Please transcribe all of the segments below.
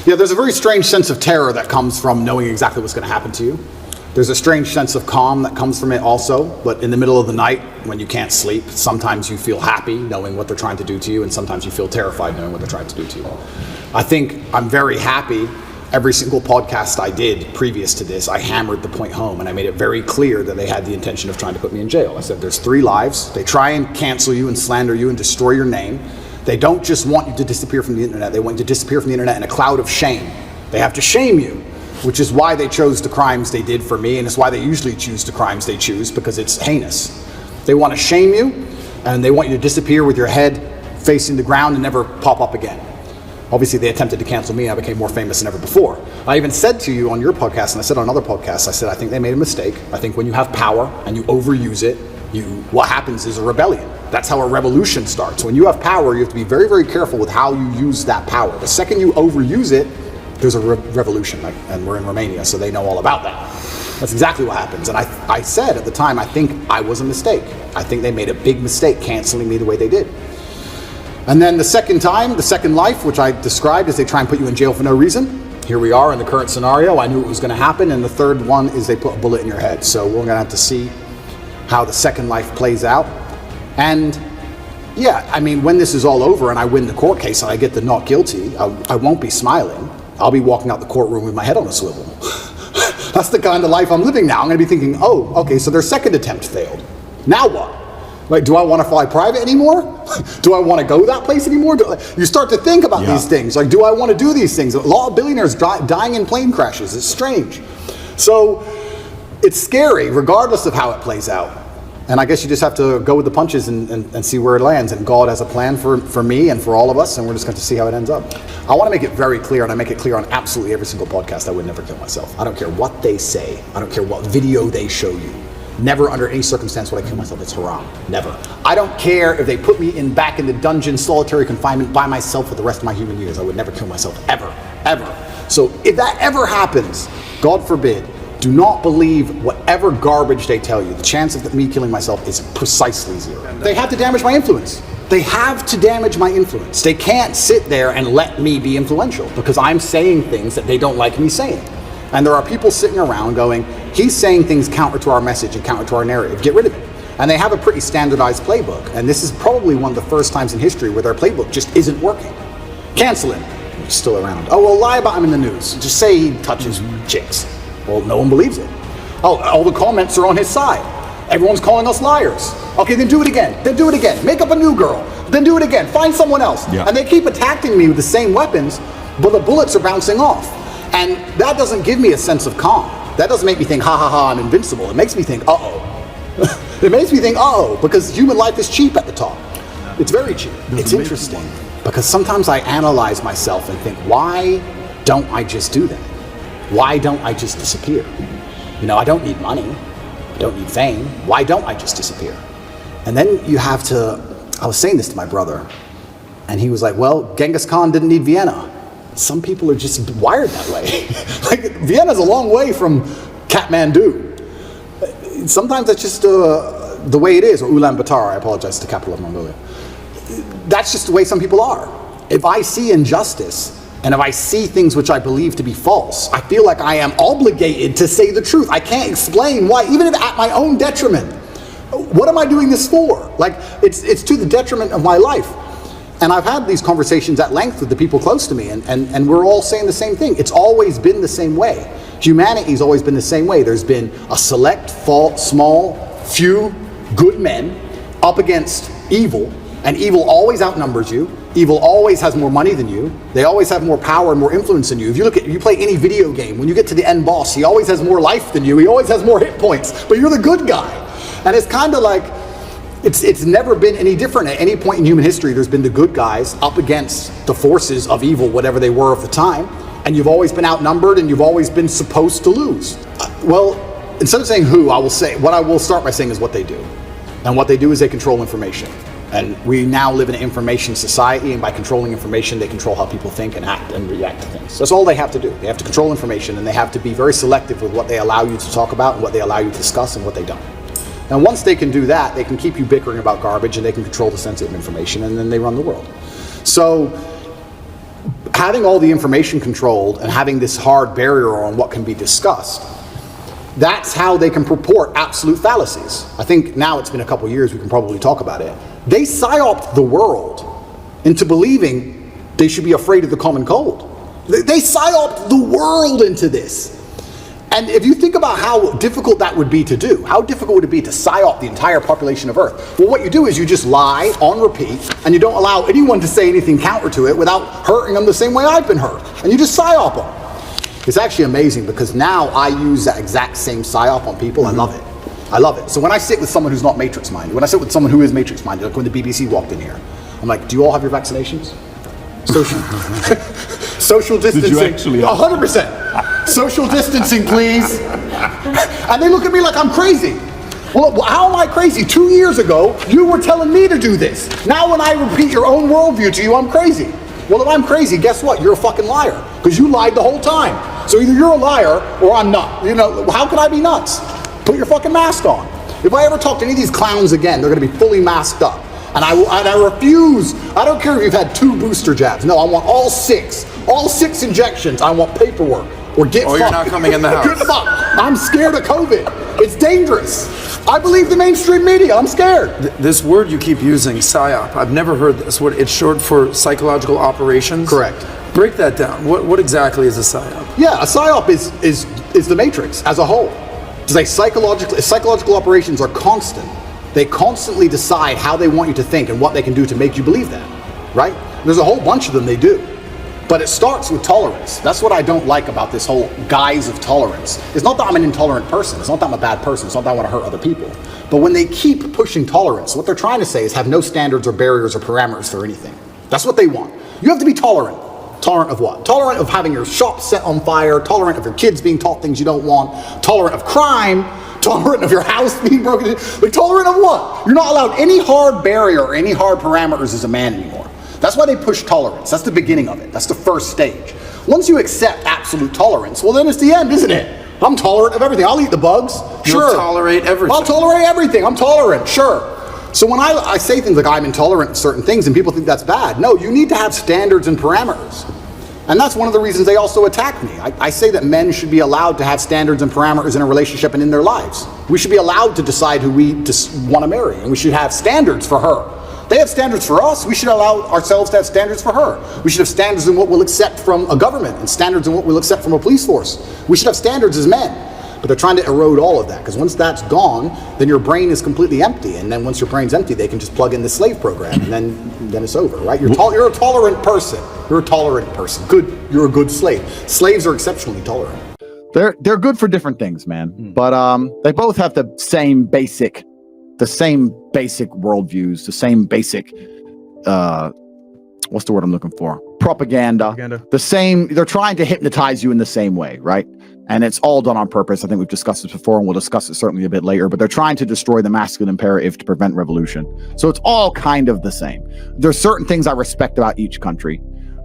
Yeah, there's a very strange sense of terror that comes from knowing exactly what's going to happen to you. There's a strange sense of calm that comes from it also, but in the middle of the night when you can't sleep, sometimes you feel happy knowing what they're trying to do to you, and sometimes you feel terrified knowing what they're trying to do to you. I think I'm very happy. Every single podcast I did previous to this, I hammered the point home, and I made it very clear that they had the intention of trying to put me in jail. I said there's 3 lives. They try and cancel you and slander you and destroy your name. They don't just want you to disappear from the internet. They want you to disappear from the internet in a cloud of shame. They have to shame you, which is why they chose the crimes they did for me, and it's why they usually choose the crimes they choose, because it's heinous. They want to shame you, and they want you to disappear with your head facing the ground and never pop up again. Obviously, they attempted to cancel me, and I became more famous than ever before. I even said to you on your podcast, and I said on other podcasts, I said, I think they made a mistake. I think when you have power and you overuse it, what happens is a rebellion. That's how a revolution starts. When you have power, you have to be very, very careful with how you use that power. The second you overuse it, there's a revolution, and we're in Romania, so they know all about that. That's exactly what happens. And I said at the time, I think I was a mistake. I think they made a big mistake canceling me the way they did. And then the second time, the second life, which I described as they try and put you in jail for no reason. Here we are in the current scenario. I knew it was going to happen. And the third one is they put a bullet in your head. So we're going to have to see how the second life plays out. And yeah, I mean, when this is all over and I win the court case and I get the not guilty, I won't be smiling. I'll be walking out the courtroom with my head on a swivel. That's the kind of life I'm living now. I'm going to be thinking, oh, okay, so their second attempt failed. Now what? Like, do I want to fly private anymore? Do I want to go that place anymore? You start to think about these things. Like, do I want to do these things? A lot of billionaires dying in plane crashes. It's strange. So it's scary, regardless of how it plays out. And I guess you just have to go with the punches and see where it lands. And God has a plan for me and for all of us, and we're just going to see how it ends up. I want to make it very clear, and I make it clear on absolutely every single podcast, I would never kill myself. I don't care what they say. I don't care what video they show you. Never under any circumstance would I kill myself. It's haram. Never. I don't care if they put me back in the dungeon, solitary confinement by myself for the rest of my human years. I would never kill myself, ever, ever. So if that ever happens, God forbid, do not believe whatever garbage they tell you. The chance of me killing myself is precisely 0. They have to damage my influence. They have to damage my influence. They can't sit there and let me be influential because I'm saying things that they don't like me saying. And there are people sitting around going, he's saying things counter to our message and counter to our narrative. Get rid of it. And they have a pretty standardized playbook. And this is probably one of the first times in history where their playbook just isn't working. Cancel him. He's still around. Oh, well, lie about him in the news. Just say he touches chicks. Well, no one believes it. Oh, all the comments are on his side. Everyone's calling us liars. Okay, then do it again. Then do it again. Make up a new girl. Then do it again. Find someone else. Yeah. And they keep attacking me with the same weapons, but the bullets are bouncing off. And that doesn't give me a sense of calm. That doesn't make me think, ha ha ha, I'm invincible. It makes me think, uh-oh. It makes me think, uh-oh, because human life is cheap at the top. It's very cheap. It's interesting because sometimes I analyze myself and think, why don't I just do that? Why don't I just disappear? You know, I don't need money. I don't need fame. Why don't I just disappear? And then you have to, I was saying this to my brother, and he was like, well, Genghis Khan didn't need Vienna. Some people are just wired that way. Like, Vienna's a long way from Kathmandu. Sometimes that's just the way it is, or Ulaanbaatar, I apologize, the capital of Mongolia. That's just the way some people are. If I see injustice, and if I see things which I believe to be false, I feel like I am obligated to say the truth. I can't explain why, even if at my own detriment. What am I doing this for? Like, it's to the detriment of my life. And I've had these conversations at length with the people close to me, and we're all saying the same thing. It's always been the same way. Humanity's always been the same way. There's been a select, small, few good men up against evil, and evil always outnumbers you. Evil always has more money than you. They always have more power and more influence than you. If you play any video game, when you get to the end boss, he always has more life than you. He always has more hit points, but you're the good guy. And it's kind of like, it's never been any different. At any point in human history, there's been the good guys up against the forces of evil, whatever they were of the time, and you've always been outnumbered and you've always been supposed to lose. Well, instead of saying who, what I will start by saying is what they do. And what they do is they control information. And we now live in an information society, and by controlling information, they control how people think and act and react to things. That's all they have to do. They have to control information, and they have to be very selective with what they allow you to talk about and what they allow you to discuss and what they don't. And once they can do that, they can keep you bickering about garbage, and they can control the sensitive information, and then they run the world. So having all the information controlled and having this hard barrier on what can be discussed, that's how they can purport absolute fallacies. I think now it's been a couple years, we can probably talk about it. They psyoped the world into believing they should be afraid of the common cold. They psyoped the world into this. And if you think about how difficult that would be to do, how difficult would it be to psyop the entire population of Earth? Well, what you do is you just lie on repeat, and you don't allow anyone to say anything counter to it without hurting them the same way I've been hurt. And you just psyop them. It's actually amazing because now I use that exact same psyop on people. I love it. I love it. So when I sit with someone who's not matrix-minded, when I sit with someone who is matrix-minded, like when the BBC walked in here, I'm like, do you all have your vaccinations? Social distancing. Did you actually? 100%. Social distancing, please. And they look at me like I'm crazy. Well, how am I crazy? 2 years ago, you were telling me to do this. Now when I repeat your own worldview to you, I'm crazy. Well, if I'm crazy, guess what? You're a fucking liar. Because you lied the whole time. So either you're a liar or I'm not. You know, how can I be nuts? Put your fucking mask on. If I ever talk to any of these clowns again, they're going to be fully masked up. And I refuse. I don't care if you've had 2 booster jabs. No, I want all 6. All 6 injections. I want paperwork. Or get fucked. You're not coming in the house. Good luck. I'm scared of COVID. It's dangerous. I believe the mainstream media. I'm scared. This word you keep using, PSYOP, I've never heard this word. It's short for psychological operations? Correct. Break that down. What exactly is a PSYOP? Yeah, a PSYOP is the matrix as a whole. It's like psychological operations are constant. They constantly decide how they want you to think and what they can do to make you believe that, right? There's a whole bunch of them they do. But it starts with tolerance. That's what I don't like about this whole guise of tolerance. It's not that I'm an intolerant person. It's not that I'm a bad person. It's not that I want to hurt other people. But when they keep pushing tolerance, what they're trying to say is have no standards or barriers or parameters for anything. That's what they want. You have to be tolerant. Tolerant of what? Tolerant of having your shop set on fire, tolerant of your kids being taught things you don't want, tolerant of crime, tolerant of your house being broken into. Like, tolerant of what? You're not allowed any hard barrier or any hard parameters as a man anymore. That's why they push tolerance. That's the beginning of it. That's the first stage. Once you accept absolute tolerance, well then it's the end, isn't it? I'm tolerant of everything. I'll eat the bugs. Sure. You'll tolerate everything. I'll tolerate everything. I'm tolerant. Sure. So when I say things like I'm intolerant of certain things and people think that's bad, no, you need to have standards and parameters. And that's one of the reasons they also attack me. I say that men should be allowed to have standards and parameters in a relationship and in their lives. We should be allowed to decide who we want to marry, and we should have standards for her. They have standards for us. We should allow ourselves to have standards for her. We should have standards in what we'll accept from a government and standards in what we'll accept from a police force. We should have standards as men. But they're trying to erode all of that, because once that's gone, then your brain is completely empty. And then once your brain's empty, they can just plug in the slave program, and then it's over, right? You're a tolerant person. You're a tolerant person. Good. You're a good slave. Slaves are exceptionally tolerant. They're good for different things, man. But they both have the same basic worldviews, the same basic what's the word I'm looking for? Propaganda. The same. They're trying to hypnotize you in the same way, right? And it's all done on purpose. I think we've discussed this before, and we'll discuss it certainly a bit later, but they're trying to destroy the masculine imperative to prevent revolution. So it's all kind of the same. There's certain things I respect about each country.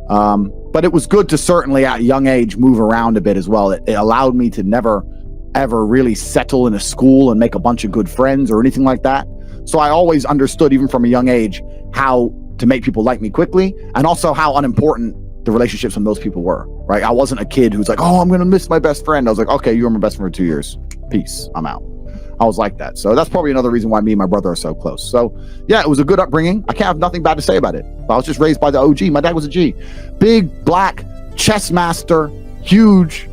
But it was good to certainly at a young age move around a bit as well. It allowed me to never, ever really settle in a school and make a bunch of good friends or anything like that. So I always understood, even from a young age, how to make people like me quickly, and also how unimportant the relationships with those people were, right? I wasn't a kid who's like, oh, I'm going to miss my best friend. I was like, okay, you were my best friend for 2 years. Peace. I'm out. I was like that. So that's probably another reason why me and my brother are so close. So yeah, it was a good upbringing. I can't have nothing bad to say about it. I was just raised by the OG. My dad was a G. Big, black, chess master, huge,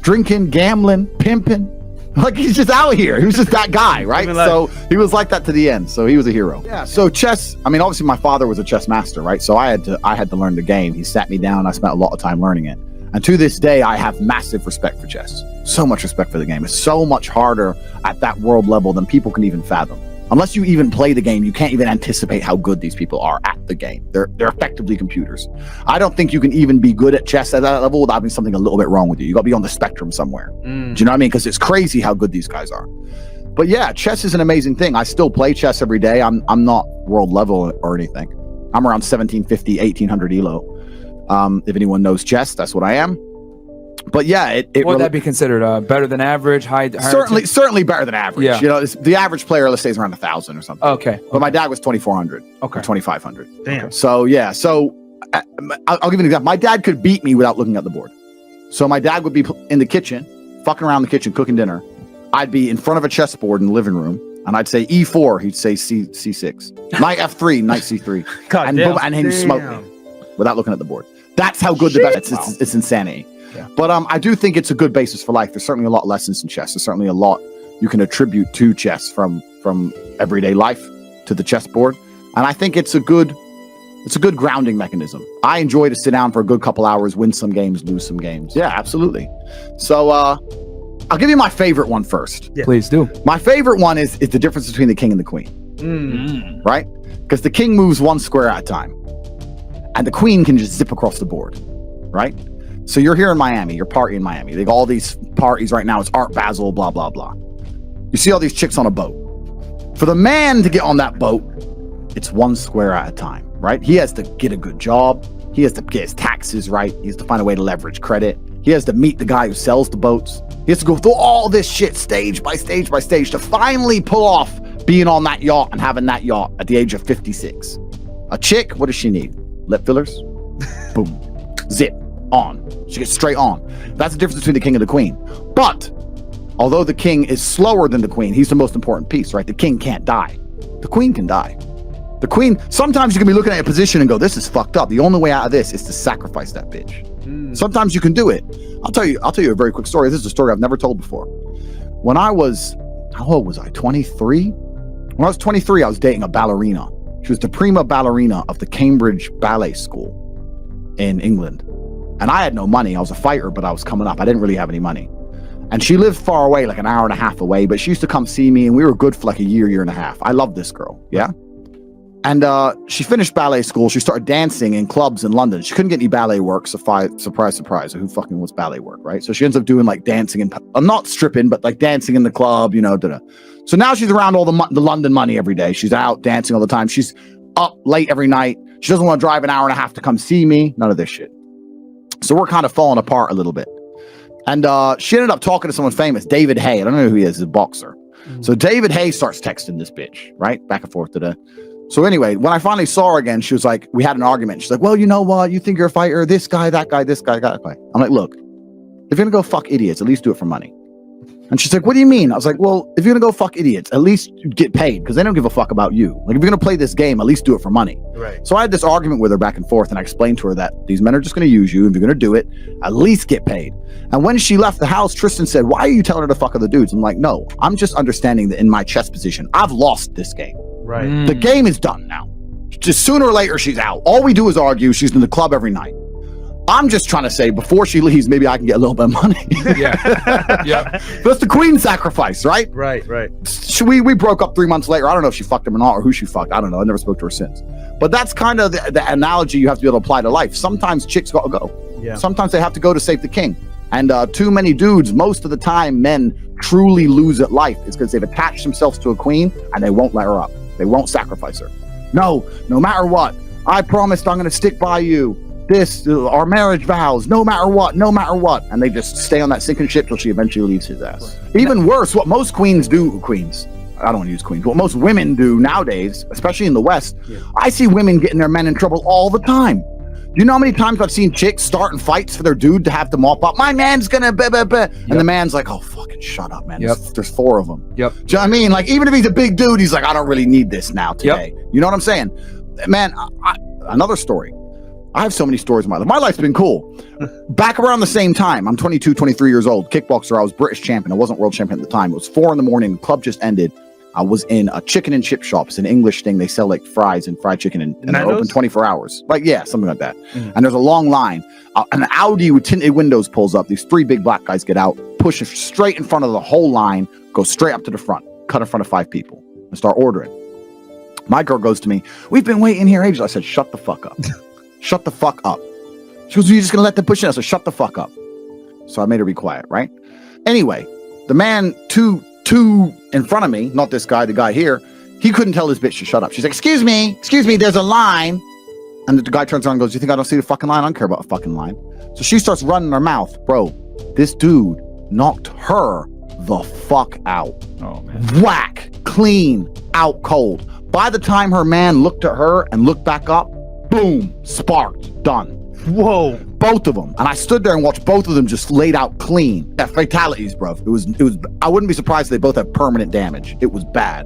drinking, gambling, pimping. Like, he's just out here. He was just that guy, right? So he was like that to the end. So he was a hero. Yeah. So chess, I mean, obviously my father was a chess master, right? So I had to learn the game. He sat me down. I spent a lot of time learning it. And to this day, I have massive respect for chess. So much respect for the game. It's so much harder at that world level than people can even fathom. Unless you even play the game, you can't even anticipate how good these people are at the game. They're effectively computers. I don't think you can even be good at chess at that level without having something a little bit wrong with you. You got to be on the spectrum somewhere. Do you know what I mean? Because it's crazy how good these guys are. But yeah, chess is an amazing thing. I still play chess every day. I'm not world level or anything. I'm around 1750, 1800 elo. If anyone knows chess, that's what I am. But yeah, would that be considered better than average? Certainly better than average. Yeah. You know, the average player, let's say, is around 1,000 or something. Okay. But my dad was 2,400. Okay. Or 2,500. Damn. So yeah, so I'll give you an example. My dad could beat me without looking at the board. So my dad would be in the kitchen, fucking around the kitchen, cooking dinner. I'd be in front of a chessboard in the living room, and I'd say E4. He'd say C6. Knight F3, Knight C3. And boom, and he'd smoke me without looking at the board. That's how good the bet is. It's insanity. Yeah. But I do think it's a good basis for life. There's certainly a lot of lessons in chess. There's certainly a lot you can attribute to chess from everyday life to the chessboard. And I think it's a good grounding mechanism. I enjoy to sit down for a good couple hours, win some games, lose some games. Yeah, absolutely. So I'll give you my favorite one first. Yeah. Please do. My favorite one is the difference between the king and the queen. Right? Because the king moves one square at a time. And the queen can just zip across the board. Right? So you're here in Miami. You're partying in Miami. They got all these parties right now. It's Art Basel, blah, blah, blah. You see all these chicks on a boat. For the man to get on that boat, it's one square at a time, right? He has to get a good job. He has to get his taxes right. He has to find a way to leverage credit. He has to meet the guy who sells the boats. He has to go through all this shit stage by stage by stage to finally pull off being on that yacht and having that yacht at the age of 56. A chick, what does she need? Lip fillers? Boom. Zip. On. She gets straight on. That's the difference between the king and the queen. But although the king is slower than the queen, he's the most important piece, right? The king can't die. The queen can die. The queen, sometimes you can be looking at a position and go, this is fucked up. The only way out of this is to sacrifice that bitch. Sometimes you can do it. I'll tell you a very quick story. This is a story I've never told before. When I was, how old was I? 23? When I was 23, I was dating a ballerina. She was the prima ballerina of the Cambridge Ballet School in England. And I had no money. I was a fighter, but I was coming up. I didn't really have any money. And she lived far away, like an hour and a half away, but she used to come see me, and we were good for like a year and a half. I loved this girl. Yeah. And she finished ballet school. She started dancing in clubs in London. She couldn't get any ballet work. Surprise, surprise. Who fucking wants ballet work, right? So she ends up doing like dancing and not stripping, but like dancing in the club, you know. So now she's around all the London money every day. She's out dancing all the time. She's up late every night. She doesn't want to drive an hour and a half to come see me. None of this shit. So we're kind of falling apart a little bit. And she ended up talking to someone famous, David Hay. I don't know who he is, he's a boxer. So David Hay starts texting this bitch, right? Back and forth to the... So anyway, when I finally saw her again, she was like, we had an argument. She's like, well, you know what? You think you're a fighter? This guy, that guy, this guy, that guy. I'm like, look, if you're going to go fuck idiots, at least do it for money. And she's like, what do you mean? I was like, well, if you're going to go fuck idiots, at least get paid because they don't give a fuck about you. Like, if you're going to play this game, at least do it for money. Right. So I had this argument with her back and forth, and I explained to her that these men are just going to use you. If you're going to do it, at least get paid. And when she left the house, Tristan said, why are you telling her to fuck other dudes? I'm like, no, I'm just understanding that in my chess position, I've lost this game. Right. The game is done now. Just sooner or later, she's out. All we do is argue. She's in the club every night. I'm just trying to say, before she leaves, maybe I can get a little bit of money. Yeah. That's the queen sacrifice, right? Right. We broke up 3 months later. I don't know if she fucked him or not, or who she fucked. I don't know. I never spoke to her since. But that's kind of the analogy you have to be able to apply to life. Sometimes chicks gotta go. Yeah. Sometimes they have to go to save the king. And too many dudes, most of the time, men truly lose at life. It's because they've attached themselves to a queen and they won't let her up. They won't sacrifice her. No matter what. I promised I'm going to stick by you. This, our marriage vows, no matter what. And they just stay on that sinking ship till she eventually leaves his ass. Even worse, what most queens do, I don't want to use queens, what most women do nowadays, especially in the West, I see women getting their men in trouble all the time. Do you know how many times I've seen chicks starting fights for their dude to have to mop up? My man's gonna and the man's like, oh, fucking shut up, man. There's 4 of them. Do you know what I mean? Like, even if he's a big dude, he's like, I don't really need this now today. You know what I'm saying? Man, another story. I have so many stories in my life. My life's been cool. Back around the same time, I'm 22, 23 years old, kickboxer. I was British champion. I wasn't world champion at the time. It was 4 a.m. The club just ended. I was in a chicken and chip shop. It's an English thing. They sell like fries and fried chicken and they're open 24 hours. Like, yeah, something like that. And there's a long line. An Audi with tinted windows pulls up. These 3 big black guys get out, push it straight in front of the whole line, go straight up to the front, cut in front of 5 people and start ordering. My girl goes to me, we've been waiting here ages. I said, shut the fuck up. Shut the fuck up. She goes, you're just going to let them push in? I said, shut the fuck up. So I made her be quiet, right? Anyway, the man two in front of me, not this guy, the guy here, he couldn't tell this bitch to shut up. She's like, excuse me, there's a line. And the guy turns around and goes, you think I don't see the fucking line? I don't care about a fucking line. So she starts running her mouth. Bro, this dude knocked her the fuck out. Oh, man. Whack, clean, out cold. By the time her man looked at her and looked back up, boom, sparked, done. Whoa. Both of them. And I stood there and watched both of them just laid out clean. Yeah, fatalities, bro. It was, I wouldn't be surprised if they both have permanent damage. It was bad.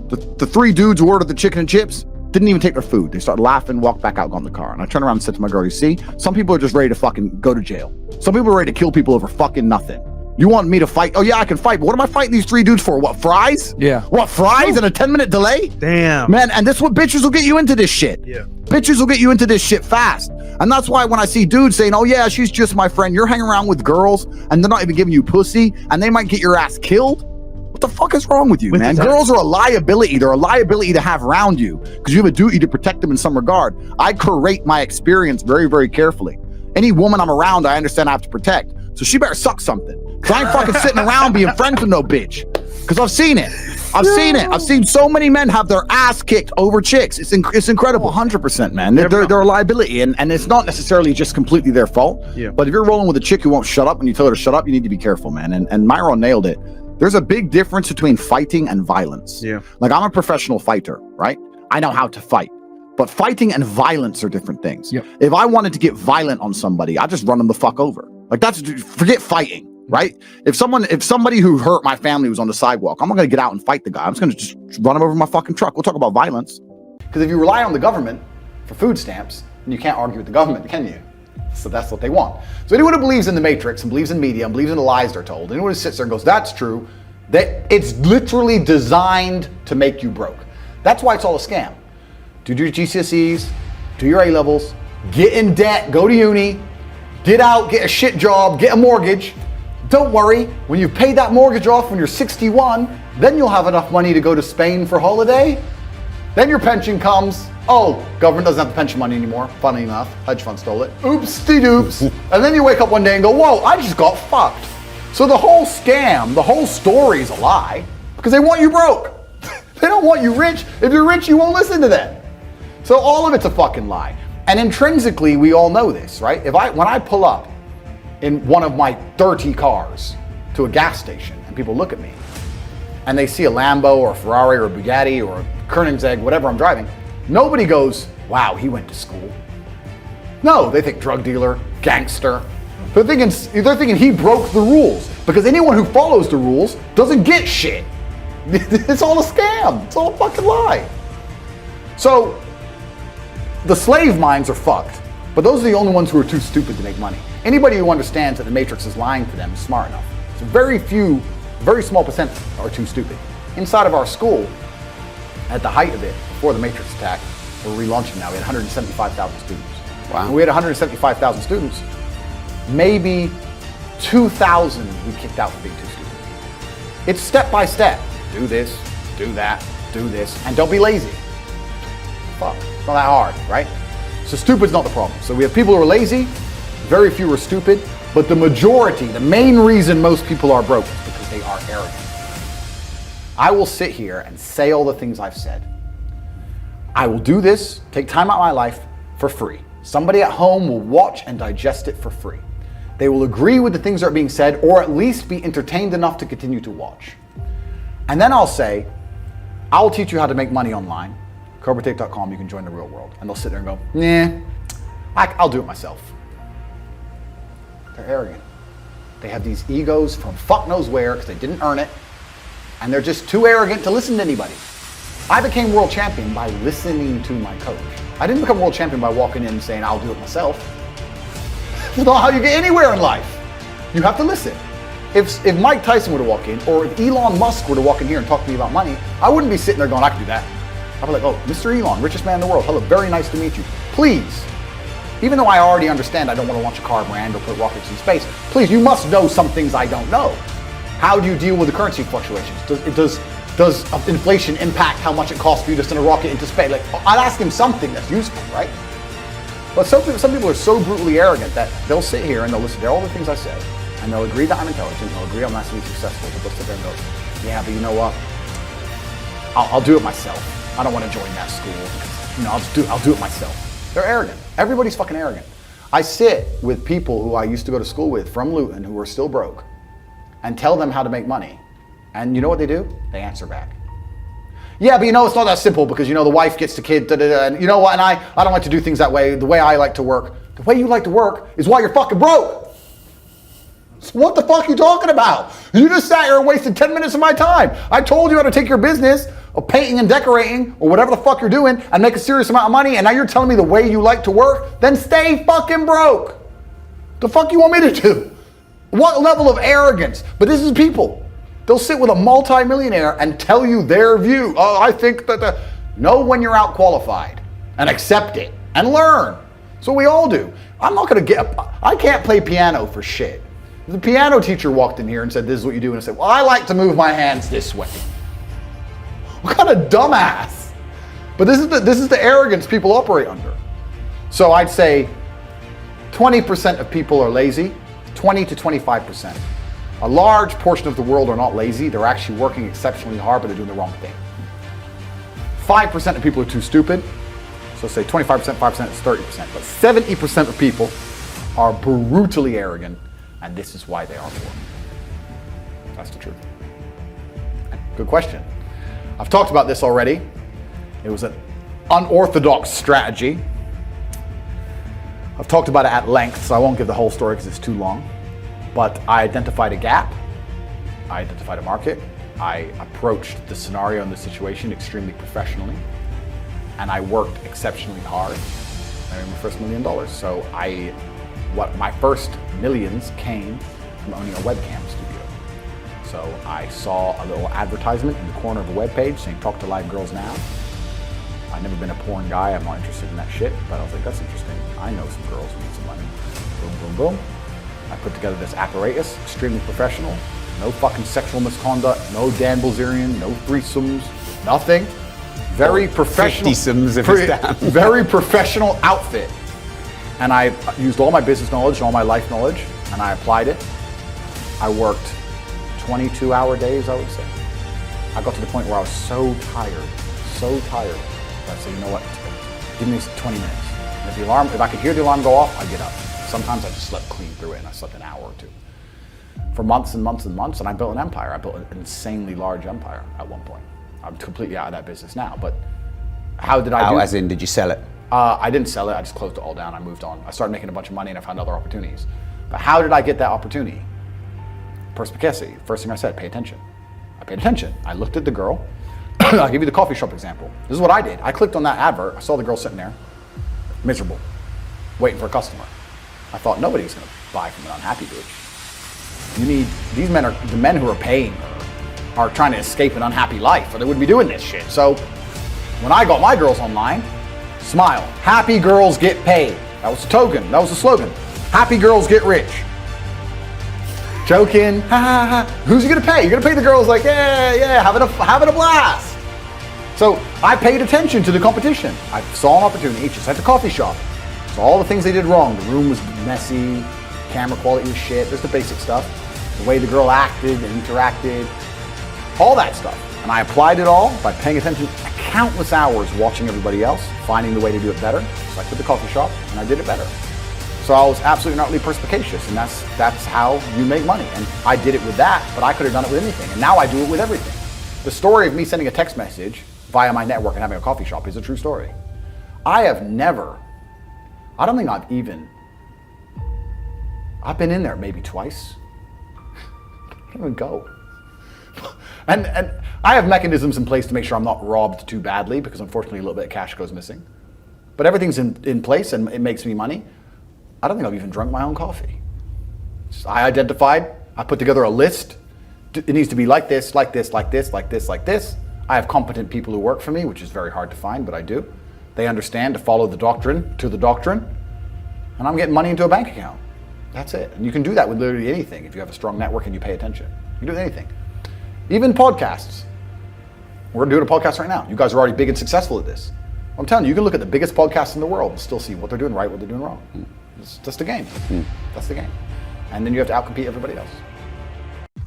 The three dudes who ordered the chicken and chips didn't even take their food. They started laughing, walked back out, got in the car. And I turned around and said to my girl, you see, some people are just ready to fucking go to jail. Some people are ready to kill people over fucking nothing. You want me to fight? Oh yeah, I can fight, but what am I fighting these three dudes for? What, fries? Yeah. What, fries and a 10-minute delay? Damn. Man, and this is what bitches will get you into this shit. Yeah. Bitches will get you into this shit fast. And that's why when I see dudes saying, oh yeah, she's just my friend, you're hanging around with girls and they're not even giving you pussy and they might get your ass killed. What the fuck is wrong with you, man? Girls are a liability. They're a liability to have around you because you have a duty to protect them in some regard. I curate my experience very, very carefully. Any woman I'm around, I understand I have to protect. So she better suck something. Cause I ain't fucking sitting around being friends with no bitch. Cause I've seen it. I've seen it. I've seen so many men have their ass kicked over chicks. It's incredible. 100%, man. They're a liability, and it's not necessarily just completely their fault. Yeah. But if you're rolling with a chick who won't shut up when you tell her to shut up, you need to be careful, man. And Myron nailed it. There's a big difference between fighting and violence. Yeah. Like, I'm a professional fighter, right? I know how to fight. But fighting and violence are different things. Yep. If I wanted to get violent on somebody, I just run them the fuck over. Like, forget fighting, right? If somebody who hurt my family was on the sidewalk, I'm not gonna get out and fight the guy. I'm just gonna just run him over my fucking truck. We'll talk about violence. Because if you rely on the government for food stamps, then you can't argue with the government, can you? So that's what they want. So anyone who believes in the Matrix and believes in media and believes in the lies they're told, anyone who sits there and goes, that's true, that it's literally designed to make you broke. That's why it's all a scam. Do your GCSEs, do your A-levels, get in debt, go to uni, get out, get a shit job, get a mortgage. Don't worry, when you've paid that mortgage off when you're 61, then you'll have enough money to go to Spain for holiday. Then your pension comes. Oh, government doesn't have the pension money anymore. Funny enough, hedge fund stole it. Oops-de-doops. And then you wake up one day and go, whoa, I just got fucked. So the whole scam, the whole story is a lie because they want you broke. They don't want you rich. If you're rich, you won't listen to them. So all of it's a fucking lie. And intrinsically, we all know this, right? When I pull up in one of my dirty cars to a gas station and people look at me and they see a Lambo or a Ferrari or a Bugatti or a Koenigsegg, whatever I'm driving, nobody goes, wow, he went to school. No, they think drug dealer, gangster. They're thinking he broke the rules because anyone who follows the rules doesn't get shit. It's all a scam. It's all a fucking lie. So the slave minds are fucked, but those are the only ones who are too stupid to make money. Anybody who understands that the Matrix is lying to them is smart enough. So very small percent are too stupid. Inside of our school, at the height of it, before the Matrix attack, we're relaunching now, we had 175,000 students. Wow. When we had 175,000 students, maybe 2,000 we kicked out for being too stupid. It's step by step. Do this, do that, do this, and don't be lazy. Fuck, it's not that hard, right? So stupid's not the problem. So we have people who are lazy, very few are stupid, but the majority, the main reason most people are broke is because they are arrogant. I will sit here and say all the things I've said. I will do this, take time out of my life for free. Somebody at home will watch and digest it for free. They will agree with the things that are being said, or at least be entertained enough to continue to watch. And then I'll say, I'll teach you how to make money online. CobraTape.com, you can join the real world. And they'll sit there and go, nah, I'll do it myself. They're arrogant. They have these egos from fuck knows where because they didn't earn it. And they're just too arrogant to listen to anybody. I became world champion by listening to my coach. I didn't become world champion by walking in and saying, I'll do it myself. That's not how you get anywhere in life. You have to listen. If Mike Tyson were to walk in, or if Elon Musk were to walk in here and talk to me about money, I wouldn't be sitting there going, I can do that. I'd be like, oh, Mr. Elon, richest man in the world. Hello, very nice to meet you. Please, even though I already understand I don't want to launch a car brand or put rockets in space, please, you must know some things I don't know. How do you deal with the currency fluctuations? Does inflation impact how much it costs for you to send a rocket into space? Like, I'd ask him something that's useful, right? But some people are so brutally arrogant that they'll sit here and they'll listen to all the things I say, and they'll agree that I'm intelligent, they'll agree I'm massively successful, but they'll sit there and go, yeah, but you know what? I'll do it myself. I don't want to join that school. I'll do it myself. They're arrogant. Everybody's fucking arrogant. I sit with people who I used to go to school with from Luton who are still broke and tell them how to make money. And you know what they do? They answer back. Yeah, but it's not that simple because the wife gets the kid, and you know what? And I don't like to do things that way. The way I like to work, the way you like to work is why you're fucking broke. So what the fuck are you talking about? You just sat here and wasted 10 minutes of my time. I told you how to take your business of painting and decorating or whatever the fuck you're doing and make a serious amount of money, and now you're telling me the way you like to work? Then stay fucking broke. The fuck you want me to do? What level of arrogance? But this is people. They'll sit with a multi-millionaire and tell you their view. Oh, I think that know when you're out qualified and accept it and learn. So we all do. I can't play piano for shit. If the piano teacher walked in here and said, this is what you do, and I said, well, I like to move my hands this way. What kind of dumbass? But this is the arrogance people operate under. So I'd say 20% of people are lazy, 20 to 25%. A large portion of the world are not lazy. They're actually working exceptionally hard, but they're doing the wrong thing. 5% of people are too stupid. So say 25%, 5% is 30%. But 70% of people are brutally arrogant, and this is why they are poor. That's the truth. Good question. I've talked about this already. It was an unorthodox strategy. I've talked about it at length, so I won't give the whole story because it's too long. But I identified a gap, I identified a market, I approached the scenario and the situation extremely professionally, and I worked exceptionally hard. I made my first $1 million. So my first millions came from owning a webcam studio. So I saw a little advertisement in the corner of a webpage saying, talk to live girls now. I've never been a porn guy, I'm not interested in that shit, but I was like, that's interesting. I know some girls who need some money. Boom, boom, boom. I put together this apparatus, extremely professional, no fucking sexual misconduct, no Dan Bilzerian, no threesomes, nothing. Very professional. 50-somes if it's down. Very professional outfit. And I used all my business knowledge and all my life knowledge, and I applied it. I worked 22-hour days, I would say. I got to the point where I was so tired, I said, you know what, give me 20 minutes. And if I could hear the alarm go off, I'd get up. Sometimes I just slept clean through it, and I slept an hour or two. For months and months and months, and I built an empire. I built an insanely large empire at one point. I'm completely out of that business now, but how did I do it? As in, did you sell it? I didn't sell it, I just closed it all down, I moved on. I started making a bunch of money and I found other opportunities. But how did I get that opportunity? Perspicacity. First thing I said, pay attention. I paid attention. I looked at the girl. I'll give you the coffee shop example. This is what I did. I clicked on that advert, I saw the girl sitting there, miserable, waiting for a customer. I thought nobody's gonna buy from an unhappy bitch. These men are, the men who are paying her are trying to escape an unhappy life, or they wouldn't be doing this shit. So when I got my girls online, smile, happy girls get paid. That was the token, that was the slogan. Happy girls get rich. Joking, ha ha ha. Who's you gonna pay? You're gonna pay the girls like, yeah, having a blast. So I paid attention to the competition. I saw an opportunity, just at the coffee shop. So all the things they did wrong, the room was messy, camera quality was shit, just the basic stuff. The way the girl acted and interacted, all that stuff. And I applied it all by paying attention countless hours watching everybody else, finding the way to do it better. So I put the coffee shop and I did it better. So I was absolutely and utterly perspicacious, and that's how you make money. And I did it with that, but I could have done it with anything. And now I do it with everything. The story of me sending a text message via my network and having a coffee shop is a true story. I've been in there maybe twice. I don't even go. And I have mechanisms in place to make sure I'm not robbed too badly, because unfortunately a little bit of cash goes missing. But everything's in place and it makes me money. I don't think I've even drunk my own coffee. I identified, I put together a list. It needs to be like this, like this, like this, like this, like this. I have competent people who work for me, which is very hard to find, but I do. They understand to follow the doctrine to the doctrine, and I'm getting money into a bank account. That's it. And you can do that with literally anything if you have a strong network and you pay attention. You can do anything. Even podcasts. We're doing a podcast right now. You guys are already big and successful at this. I'm telling you, you can look at the biggest podcasts in the world and still see what they're doing right, what they're doing wrong. That's the game. That's the game. And then you have to outcompete everybody else.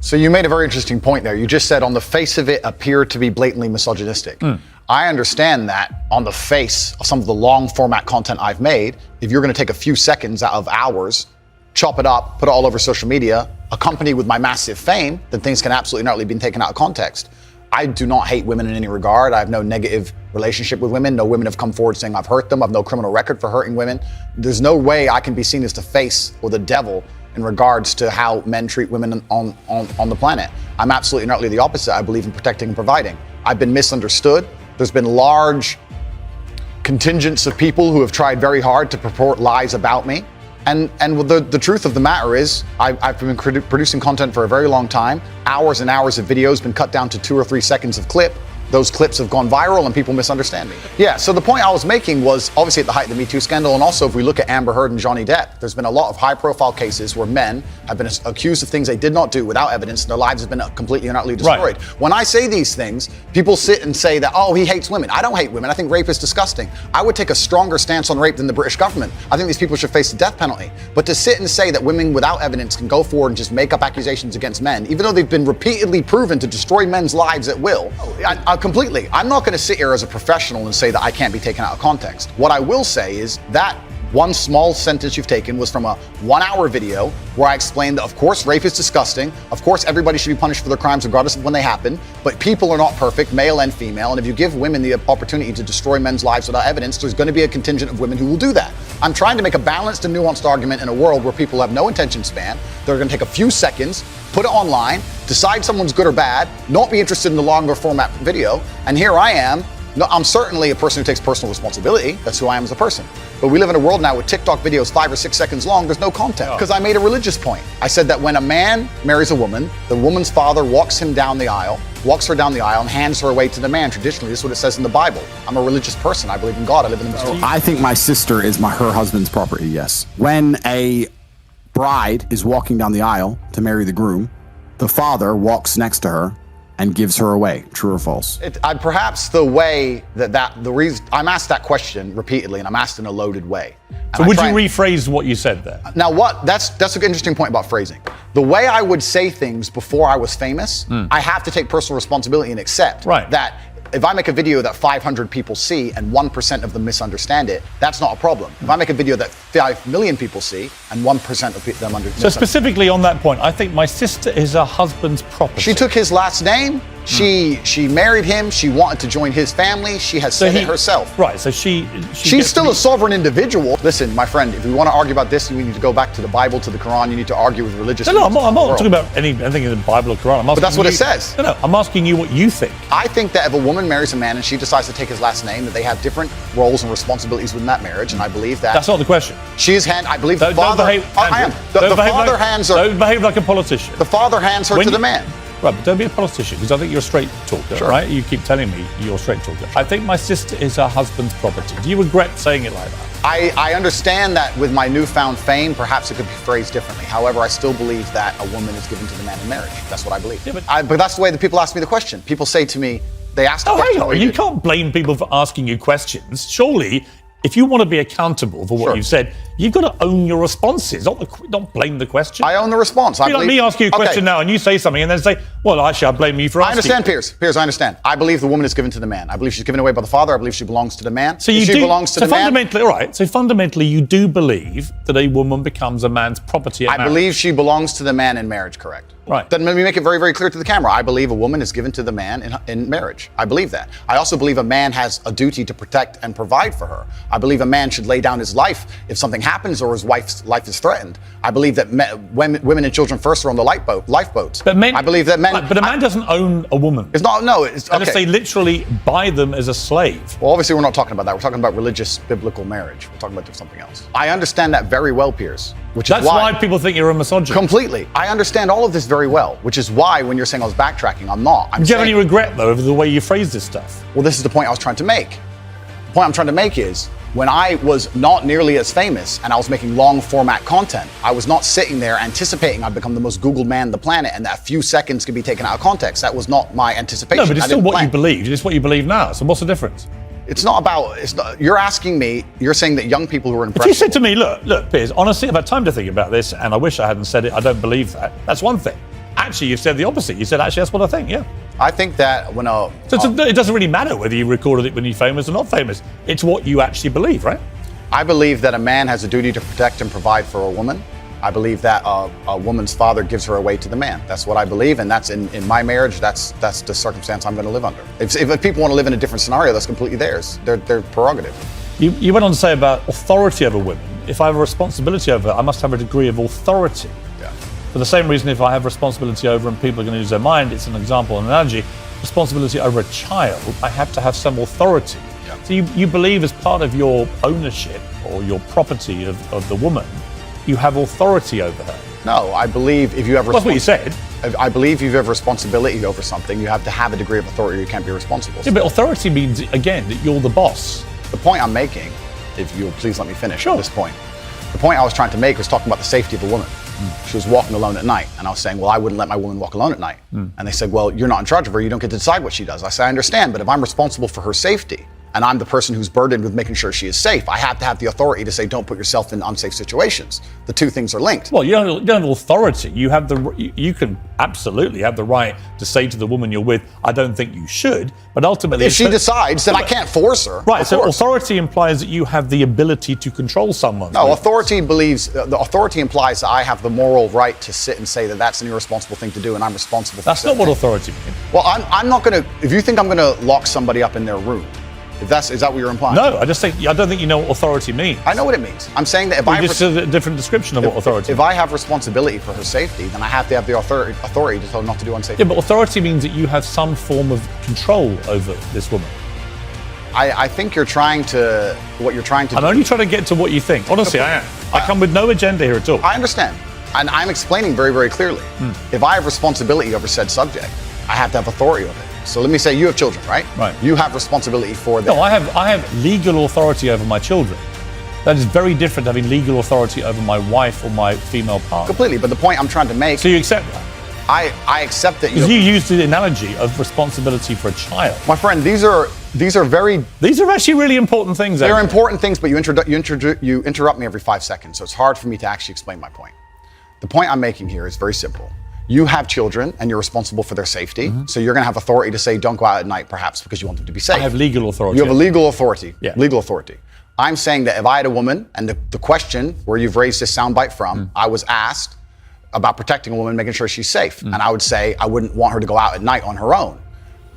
So you made a very interesting point there. You just said on the face of it appeared to be blatantly misogynistic. I understand that on the face of some of the long format content I've made, if you're going to take a few seconds out of hours, chop it up, put it all over social media, accompanied with my massive fame, then things can absolutely not be taken out of context. I do not hate women in any regard. I have no negative relationship with women. No women have come forward saying I've hurt them. I have no criminal record for hurting women. There's no way I can be seen as the face or the devil in regards to how men treat women on the planet. I'm absolutely and utterly the opposite. I believe in protecting and providing. I've been misunderstood. There's been large contingents of people who have tried very hard to purport lies about me. And the truth of the matter is, I've been producing content for a very long time. Hours and hours of videos been cut down to 2 or 3 seconds of clip. Those clips have gone viral and people misunderstand me. Yeah, so the point I was making was obviously at the height of the Me Too scandal, and also if we look at Amber Heard and Johnny Depp, there's been a lot of high-profile cases where men have been accused of things they did not do without evidence, and their lives have been completely and utterly destroyed. Right. When I say these things, people sit and say that, oh, he hates women. I don't hate women. I think rape is disgusting. I would take a stronger stance on rape than the British government. I think these people should face the death penalty. But to sit and say that women without evidence can go forward and just make up accusations against men, even though they've been repeatedly proven to destroy men's lives at will, completely. I'm not going to sit here as a professional and say that I can't be taken out of context. What I will say is that one small sentence you've taken was from a 1-hour video where I explained that, of course, rape is disgusting. Of course, everybody should be punished for their crimes regardless of when they happen. But people are not perfect, male and female. And if you give women the opportunity to destroy men's lives without evidence, there's going to be a contingent of women who will do that. I'm trying to make a balanced and nuanced argument in a world where people have no attention span. They're going to take a few seconds, put it online, decide someone's good or bad, not be interested in the longer format video. And here I am. No, I'm certainly a person who takes personal responsibility. That's who I am as a person. But we live in a world now with TikTok videos 5 or 6 seconds long. There's no content. Because I made a religious point. I said that when a man marries a woman, the woman's father walks her down the aisle, and hands her away to the man. Traditionally, this is what it says in the Bible. I'm a religious person. I believe in God. I live in the Muslim. I think my sister is her husband's property, yes. When a bride is walking down the aisle to marry the groom, the father walks next to her and gives her away. True or false? Perhaps the way the reason I'm asked that question repeatedly, and I'm asked in a loaded way. So would you rephrase what you said there? Now, that's an interesting point about phrasing. The way I would say things before I was famous, I have to take personal responsibility and accept that if I make a video that 500 people see and 1% of them misunderstand it, that's not a problem. If I make a video that 5 million people see and 1% of them understand. So specifically on that point, I think my sister is her husband's property. She took his last name. She married him. She wanted to join his family. She has said it herself. Right. So she's still a sovereign individual. Listen, my friend, if we want to argue about this, we need to go back to the Bible, to the Quran. You need to argue with religious. No, I'm not talking about anything in the Bible or Quran. But that's what it says. No, I'm asking you what you think. I think that if a woman marries a man and she decides to take his last name, that they have different roles and responsibilities within that marriage, and I believe that. That's not the question. I believe the father. Don't behave like a politician. The father hands her to the man. Right, but don't be a politician, because I think you're a straight talker, right? You keep telling me you're a straight talker. I think my sister is her husband's property. Do you regret saying it like that? I understand that with my newfound fame, perhaps it could be phrased differently. However, I still believe that a woman is given to the man in marriage. That's what I believe. Yeah, but that's the way that people ask me the question. People say to me, they ask the question. Hang on, you can't blame people for asking you questions. Surely, if you want to be accountable for what you've said, you've got to own your responses, not blame the question. I own the response. Like me asking you a question now and you say something and then say, well, actually, I blame you for asking. I understand, Piers, I understand. I believe the woman is given to the man. I believe she's given away by the father. I believe she belongs to the man. So fundamentally, you do believe that a woman becomes a man's property at marriage. I believe she belongs to the man in marriage, correct. Right. Then let me make it very, very clear to the camera. I believe a woman is given to the man in marriage. I believe that. I also believe a man has a duty to protect and provide for her. I believe a man should lay down his life if something happens or his wife's life is threatened. I believe that women and children first are on the lifeboats. But I believe that men. But a man doesn't own a woman. It's not. No. It's unless they literally buy them as a slave. Well, obviously, we're not talking about that. We're talking about religious, biblical marriage. We're talking about something else. I understand that very well, Piers. That's why people think you're a misogynist. Completely. I understand all of this very well, which is why when you're saying I was backtracking, I'm not. Do you have any regret, though, over the way you phrased this stuff? Well, this is the point I was trying to make. The point I'm trying to make is when I was not nearly as famous and I was making long format content, I was not sitting there anticipating I'd become the most Googled man on the planet and that a few seconds could be taken out of context. That was not my anticipation. No, but it's still what you believed. It's what you believe now. So what's the difference? It's not about, you're asking me, you're saying that young people who are impressionable. If you said to me, look, Piers, honestly, I've had time to think about this and I wish I hadn't said it, I don't believe that. That's one thing. Actually, you've said the opposite. You said, actually, that's what I think, yeah. I think that when it doesn't really matter whether you recorded it when you're famous or not famous. It's what you actually believe, right? I believe that a man has a duty to protect and provide for a woman. I believe that a woman's father gives her away to the man. That's what I believe, and that's in my marriage. That's the circumstance I'm going to live under. If people want to live in a different scenario, that's completely theirs. Their prerogative. You went on to say about authority over women. If I have a responsibility over her, I must have a degree of authority. Yeah. For the same reason, if I have responsibility over and people are going to use their mind, it's an example, an analogy. Responsibility over a child, I have to have some authority. Yeah. So you believe as part of your ownership or your property of the woman, you have authority over her. No, I believe if you have That's what you said. I believe if you have responsibility over something, you have to have a degree of authority. You can't be responsible. Yeah, but authority means, again, that you're the boss. The point I'm making, if you'll please let me finish Sure. at this point. The point I was trying to make was talking about the safety of a woman. She was walking alone at night, and I was saying, well, I wouldn't let my woman walk alone at night. And they said, well, you're not in charge of her. You don't get to decide what she does. I said, I understand, but if I'm responsible for her safety, and I'm the person who's burdened with making sure she is safe, I have to have the authority to say, don't put yourself in unsafe situations. The two things are linked. Well, you don't have authority. You have you can absolutely have the right to say to the woman you're with, I don't think you should, but ultimately... If she decides, then I can't force her. Right, of so course. authority implies that you have the ability to control someone. No, authority implies that I have the moral right to sit and say that that's an irresponsible thing to do, and I'm responsible for That's not what authority means. Well, I'm not going to, if you think I'm going to lock somebody up in their room, is that what you're implying? No, I don't think you know what authority means. I know what it means. I'm saying that if You just said a different description of what authority if I have responsibility for her safety, then I have to have the authority to tell her not to do unsafe Yeah, things. but authority means that you have some form of control over this woman. I think you're trying to, what you're trying to I'm do. only trying to get to what you think. Honestly, I am. I come with no agenda here at all. I understand. And I'm explaining very, very clearly. If I have responsibility over said subject, I have to have authority over it. So let me say you have children, right? Right. You have responsibility for them. No, I have legal authority over my children. That is very different to having legal authority over my wife or my female partner. Completely. But the point I'm trying to make, So you accept that? I accept that Because you used the analogy of responsibility for a child. my friend, these are very These are actually really important things. They're actually. important things, but you interrupt me every 5 seconds, so it's hard for me to actually explain my point. The point I'm making here is very simple. You have children, and you're responsible for their safety, so you're going to have authority to say, don't go out at night, perhaps, because you want them to be safe. I have legal authority. You have a legal authority. Yeah. Legal authority. I'm saying that if I had a woman, and the question where you've raised this soundbite from, I was asked about protecting a woman, making sure she's safe, and I would say I wouldn't want her to go out at night on her own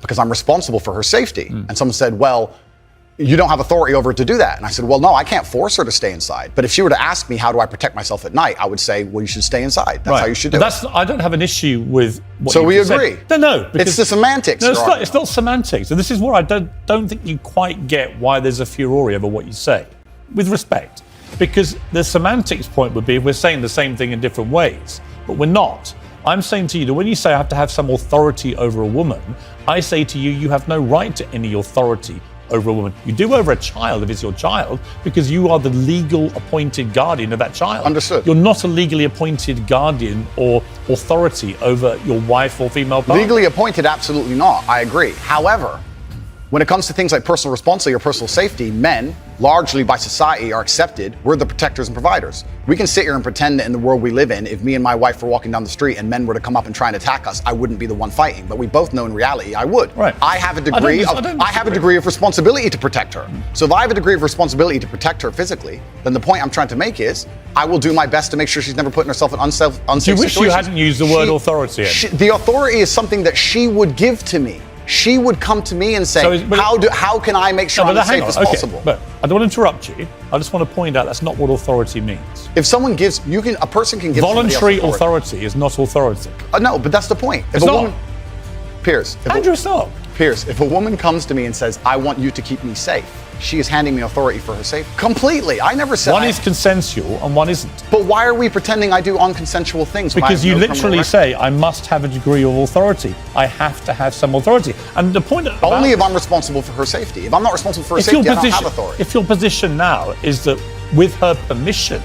because I'm responsible for her safety. And someone said, well, you don't have authority over her to do that. And I said, well, no, I can't force her to stay inside. But if she were to ask me, how do I protect myself at night? I would say, well, you should stay inside. That's how you should do it. I don't have an issue with what So you we just agree. said. No. It's the semantics. No, you're it's arguing not semantics. And this is where I don't think you quite get why there's a furore over what you say, with respect. Because the semantics point would be if we're saying the same thing in different ways, but we're not. I'm saying to you that when you say I have to have some authority over a woman, I say to you, you have no right to any authority over a woman. You do over a child if it's your child, because you are the legal appointed guardian of that child. Understood. You're not a legally appointed guardian or authority over your wife or female partner. Legally appointed, absolutely not. I agree. However, when it comes to things like personal responsibility or personal safety, men, largely by society, are accepted. We're the protectors and providers. We can sit here and pretend that in the world we live in, if me and my wife were walking down the street and men were to come up and try and attack us, I wouldn't be the one fighting. But we both know in reality I would. Right. I have a I have a degree of responsibility to protect her. So if I have a degree of responsibility to protect her physically, then the point I'm trying to make is I will do my best to make sure she's never putting herself in unsafe situations. Do you wish you hadn't used the word authority? The authority is something that she would give to me. She would come to me and say, how can I make sure I'm as safe as possible? But I don't want to interrupt you. I just want to point out that's not what authority means. If someone gives, a person can give voluntary authority is not authority. No, but that's the point. It's not. Piers. Andrew, stop. Piers, if a woman comes to me and says, I want you to keep me safe, she is handing me authority for her safety. Completely. I never said one is consensual and one isn't. But why are we pretending I do unconsensual things? Because you literally say, I must have a degree of authority. I have to have some authority. And the point only if I'm responsible for her safety. If I'm not responsible for her safety, I don't have authority. If your position now is that with her permission,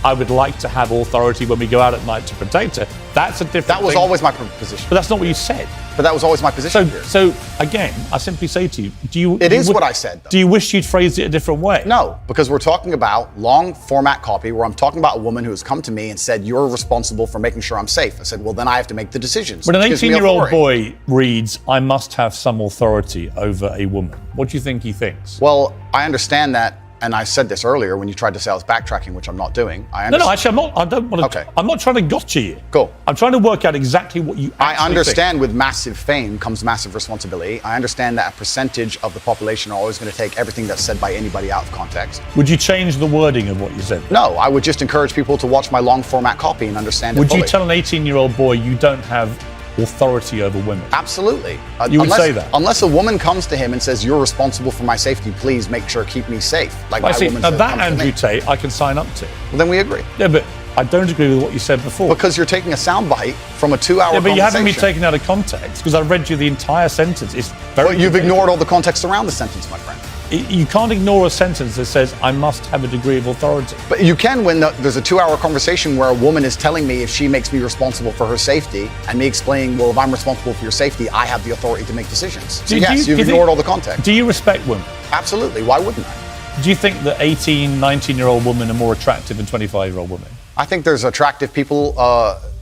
I would like to have authority when we go out at night to protect her, that's a different That was thing. always my position. But that's not what you said. But that was always my position. So again, I simply say to you, It is what I said, though. Do you wish you'd phrased it a different way? No, because we're talking about long format copy where I'm talking about a woman who has come to me and said, you're responsible for making sure I'm safe. I said, well, then I have to make the decisions. When an 18-year-old boy reads, I must have some authority over a woman, what do you think he thinks? Well, I understand that and I said this earlier when you tried to say I was backtracking, which I'm not doing. No, actually, I'm not. I don't want to. Okay. I'm not trying to gotcha you. Cool. I'm trying to work out exactly what you. I actually understand think. with massive fame comes massive responsibility. I understand that a percentage of the population are always going to take everything that's said by anybody out of context. Would you change the wording of what you said? No, I would just encourage people to watch my long format copy and understand it Would fully. you tell an 18-year-old boy you don't have authority over women? Absolutely. You would say that? Unless a woman comes to him and says, "You're responsible for my safety, please make sure keep me safe." Like I my see. woman Now says, that comes to Andrew me. Tate, I can sign up to. Well, then we agree. Yeah, but I don't agree with what you said before. Because you're taking a soundbite from a 2-hour yeah, but you haven't been conversation. taken out of context because I read you the entire sentence. It's very. But you've ignored all the context around the sentence, my friend. You can't ignore a sentence that says I must have a degree of authority. But you can when there's a 2-hour conversation where a woman is telling me if she makes me responsible for her safety, and me explaining, well, if I'm responsible for your safety, I have the authority to make decisions. So yes, you've ignored all the context. Do you respect women? Absolutely. Why wouldn't I? Do you think that 18, 19-year-old women are more attractive than 25-year-old women? I think there's attractive people.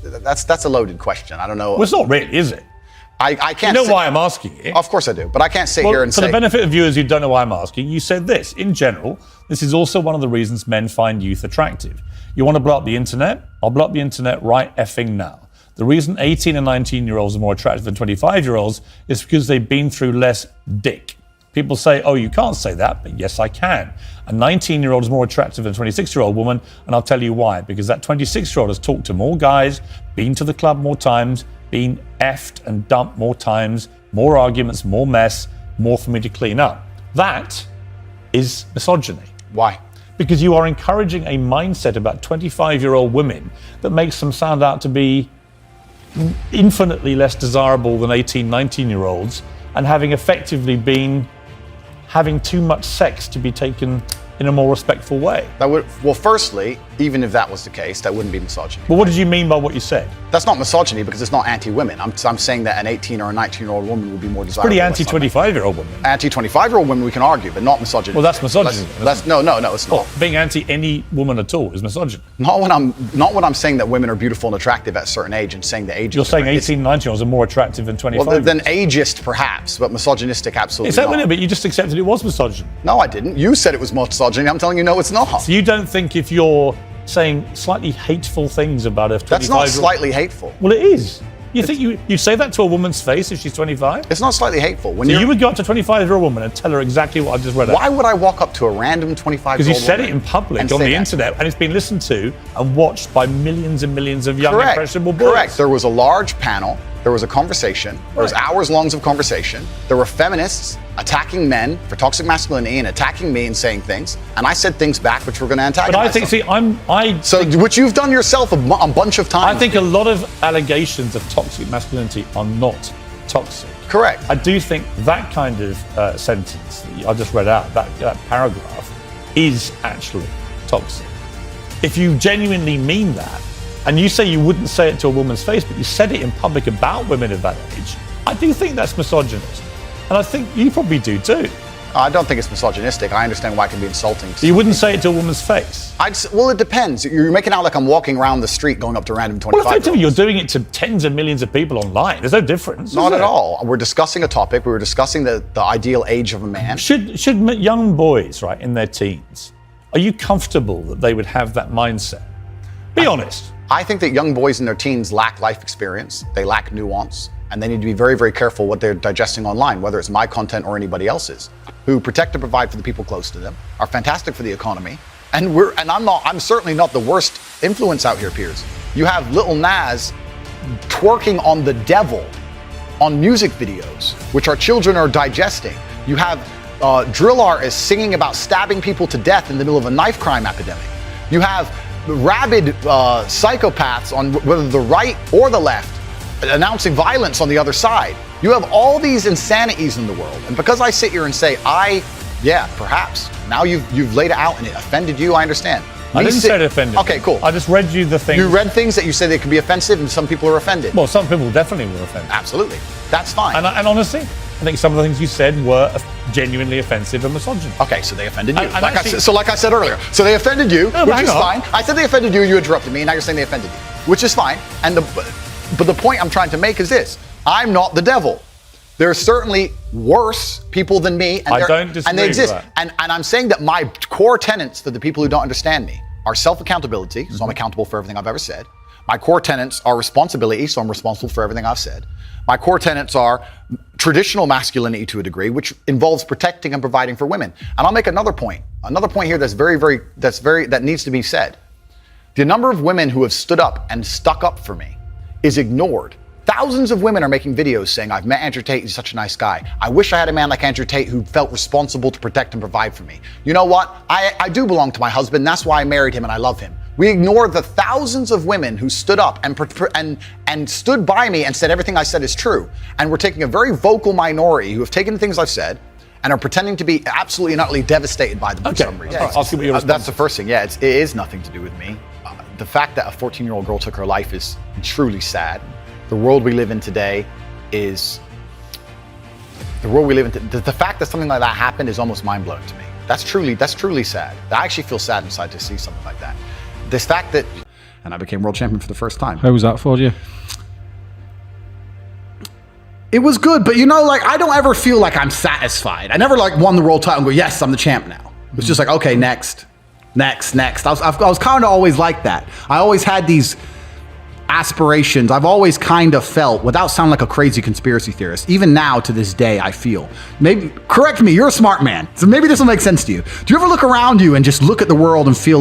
That's a loaded question. I don't know. Well, it's not really, is it? I can't. You know why I'm asking it? Of course I do, but I can't sit Well, here and for say. the benefit of viewers who don't know why I'm asking, you said this. In general, this is also one of the reasons men find youth attractive. You want to blow up the internet? I'll blow up the internet right effing now. The reason 18 and 19-year-olds are more attractive than 25-year-olds is because they've been through less dick. People say, oh, you can't say that, but yes, I can. A 19-year-old is more attractive than a 26-year-old woman, and I'll tell you why. Because that 26-year-old has talked to more guys, been to the club more times, been effed and dumped more times, more arguments, more mess, more for me to clean up. That is misogyny. Why? Because you are encouraging a mindset about 25-year-old women that makes them sound out to be infinitely less desirable than 18, 19-year-olds, and having effectively been having too much sex to be taken in a more respectful way. That would. Well, firstly, even if that was the case, that wouldn't be misogyny. But what did you mean by what you said? That's not misogyny because it's not anti-women. I'm saying that an 18 or a 19-year-old woman would be more desirable. Pretty than somebody. anti-25-year-old women. Anti-25-year-old women we can argue, but not misogyny. Well, that's misogyny. No, it's not. Oh, being anti any woman at all is misogyny. Not when I'm saying that women are beautiful and attractive at a certain age and saying the age. You're is saying different. 18, 19-year-olds are more attractive than 25. Well, then ageist perhaps, but misogynistic absolutely It's that not. minute, but you just accepted it was misogyny. No, I didn't. You said it was misogyny. I'm telling you, no, it's not. So you don't think if you're saying slightly hateful things about a 25-year-old... That's not slightly hateful. Well, it is. You think you say that to a woman's face if she's 25? It's not slightly hateful. When So you would go up to a 25-year-old woman and tell her exactly what I just read out? Why would I walk up to a random 25-year-old Because you said woman it in public and on say the that? internet, and it's been listened to and watched by millions and millions of young, Correct. impressionable boys. Correct. There was a large panel. There was a conversation. There was hours long of conversation. There were feminists attacking men for toxic masculinity and attacking me and saying things. And I said things back which were going to antagonize But I think, them. Which you've done yourself a bunch of times. I think a lot of allegations of toxic masculinity are not toxic. Correct. I do think that kind of sentence that I just read out, that paragraph, is actually toxic. If you genuinely mean that, and you say you wouldn't say it to a woman's face, but you said it in public about women of that age, I do think that's misogynist. And I think you probably do too. I don't think it's misogynistic. I understand why it can be insulting. You wouldn't say it to a woman's face. Well, it depends. You're making it out like I'm walking around the street going up to random 25-year-olds. Well, effectively, you're doing it to tens of millions of people online. There's no difference. Not is at there? all. We're discussing a topic. We were discussing the ideal age of a man. Should young boys, right, in their teens, are you comfortable that they would have that mindset? Be honest. I think that young boys in their teens lack life experience. They lack nuance. And they need to be very, very careful what they're digesting online, whether it's my content or anybody else's, who protect and provide for the people close to them, are fantastic for the economy. And I'm certainly not the worst influence out here, Piers. You have Lil Nas twerking on the devil on music videos, which our children are digesting. You have drill artists singing about stabbing people to death in the middle of a knife crime epidemic. You have rabid psychopaths on whether the right or the left announcing violence on the other side. You have all these insanities in the world. And because I sit here and say, perhaps. Now you've laid it out and it offended you, I understand. I didn't say it offended. Okay, cool. I just read you the thing. You read things that you said they could be offensive and some people are offended. Well, some people definitely were offended. Absolutely. That's fine. And honestly, I think some of the things you said were genuinely offensive and misogynist. Okay, so they offended you. And like actually- I said earlier. So they offended you, No, which hang is on. fine. I said they offended you, you interrupted me, and now you're saying they offended you, which is fine. But the point I'm trying to make is this. I'm not the devil. There are certainly worse people than me. And I don't disagree and they exist. with that. And I'm saying that my core tenets for the people who don't understand me are self-accountability, so I'm accountable for everything I've ever said. My core tenets are responsibility, so I'm responsible for everything I've said. My core tenets are traditional masculinity to a degree, which involves protecting and providing for women. And I'll make another point here that needs to be said. The number of women who have stood up and stuck up for me is ignored. Thousands of women are making videos saying, I've met Andrew Tate, he's such a nice guy. I wish I had a man like Andrew Tate who felt responsible to protect and provide for me. You know what? I do belong to my husband, that's why I married him and I love him. We ignore the thousands of women who stood up and stood by me and said everything I said is true. And we're taking a very vocal minority who have taken the things I've said and are pretending to be absolutely and utterly devastated by them for some reason. I'll see what your response That's the first thing. Yeah, it is nothing to do with me. The fact that a 14-year-old girl took her life is truly sad. The world we live in today is the fact that something like that happened is almost mind-blowing to me. That's truly sad. I actually feel sad inside to see something like that. This fact that, and I became world champion for the first time. How was that for you? It was good, but I don't ever feel like I'm satisfied. I never won the world title and go, yes, I'm the champ now. It was just like, okay, next. I was kind of always like that. I always had these aspirations. I've always kind of felt, without sounding like a crazy conspiracy theorist, even now to this day, I feel, maybe, correct me, you're a smart man, so maybe this will make sense to you. Do you ever look around you and just look at the world and feel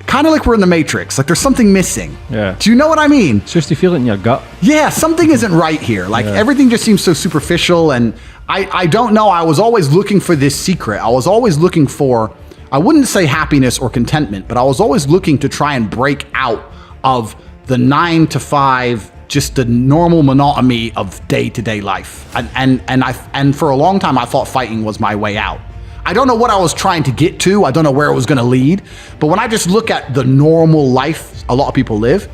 kind of like we're in the Matrix, like there's something missing? Yeah. Do you know what I mean? It's just you feel it in your gut. Yeah, something isn't right here. Everything just seems so superficial, and I don't know, I was always looking for this secret. I was always looking for, I wouldn't say happiness or contentment, but I was always looking to try and break out of the 9 to 5, just the normal monotony of day-to-day life. And for a long time, I thought fighting was my way out. I don't know what I was trying to get to. I don't know where it was going to lead. But when I just look at the normal life a lot of people live,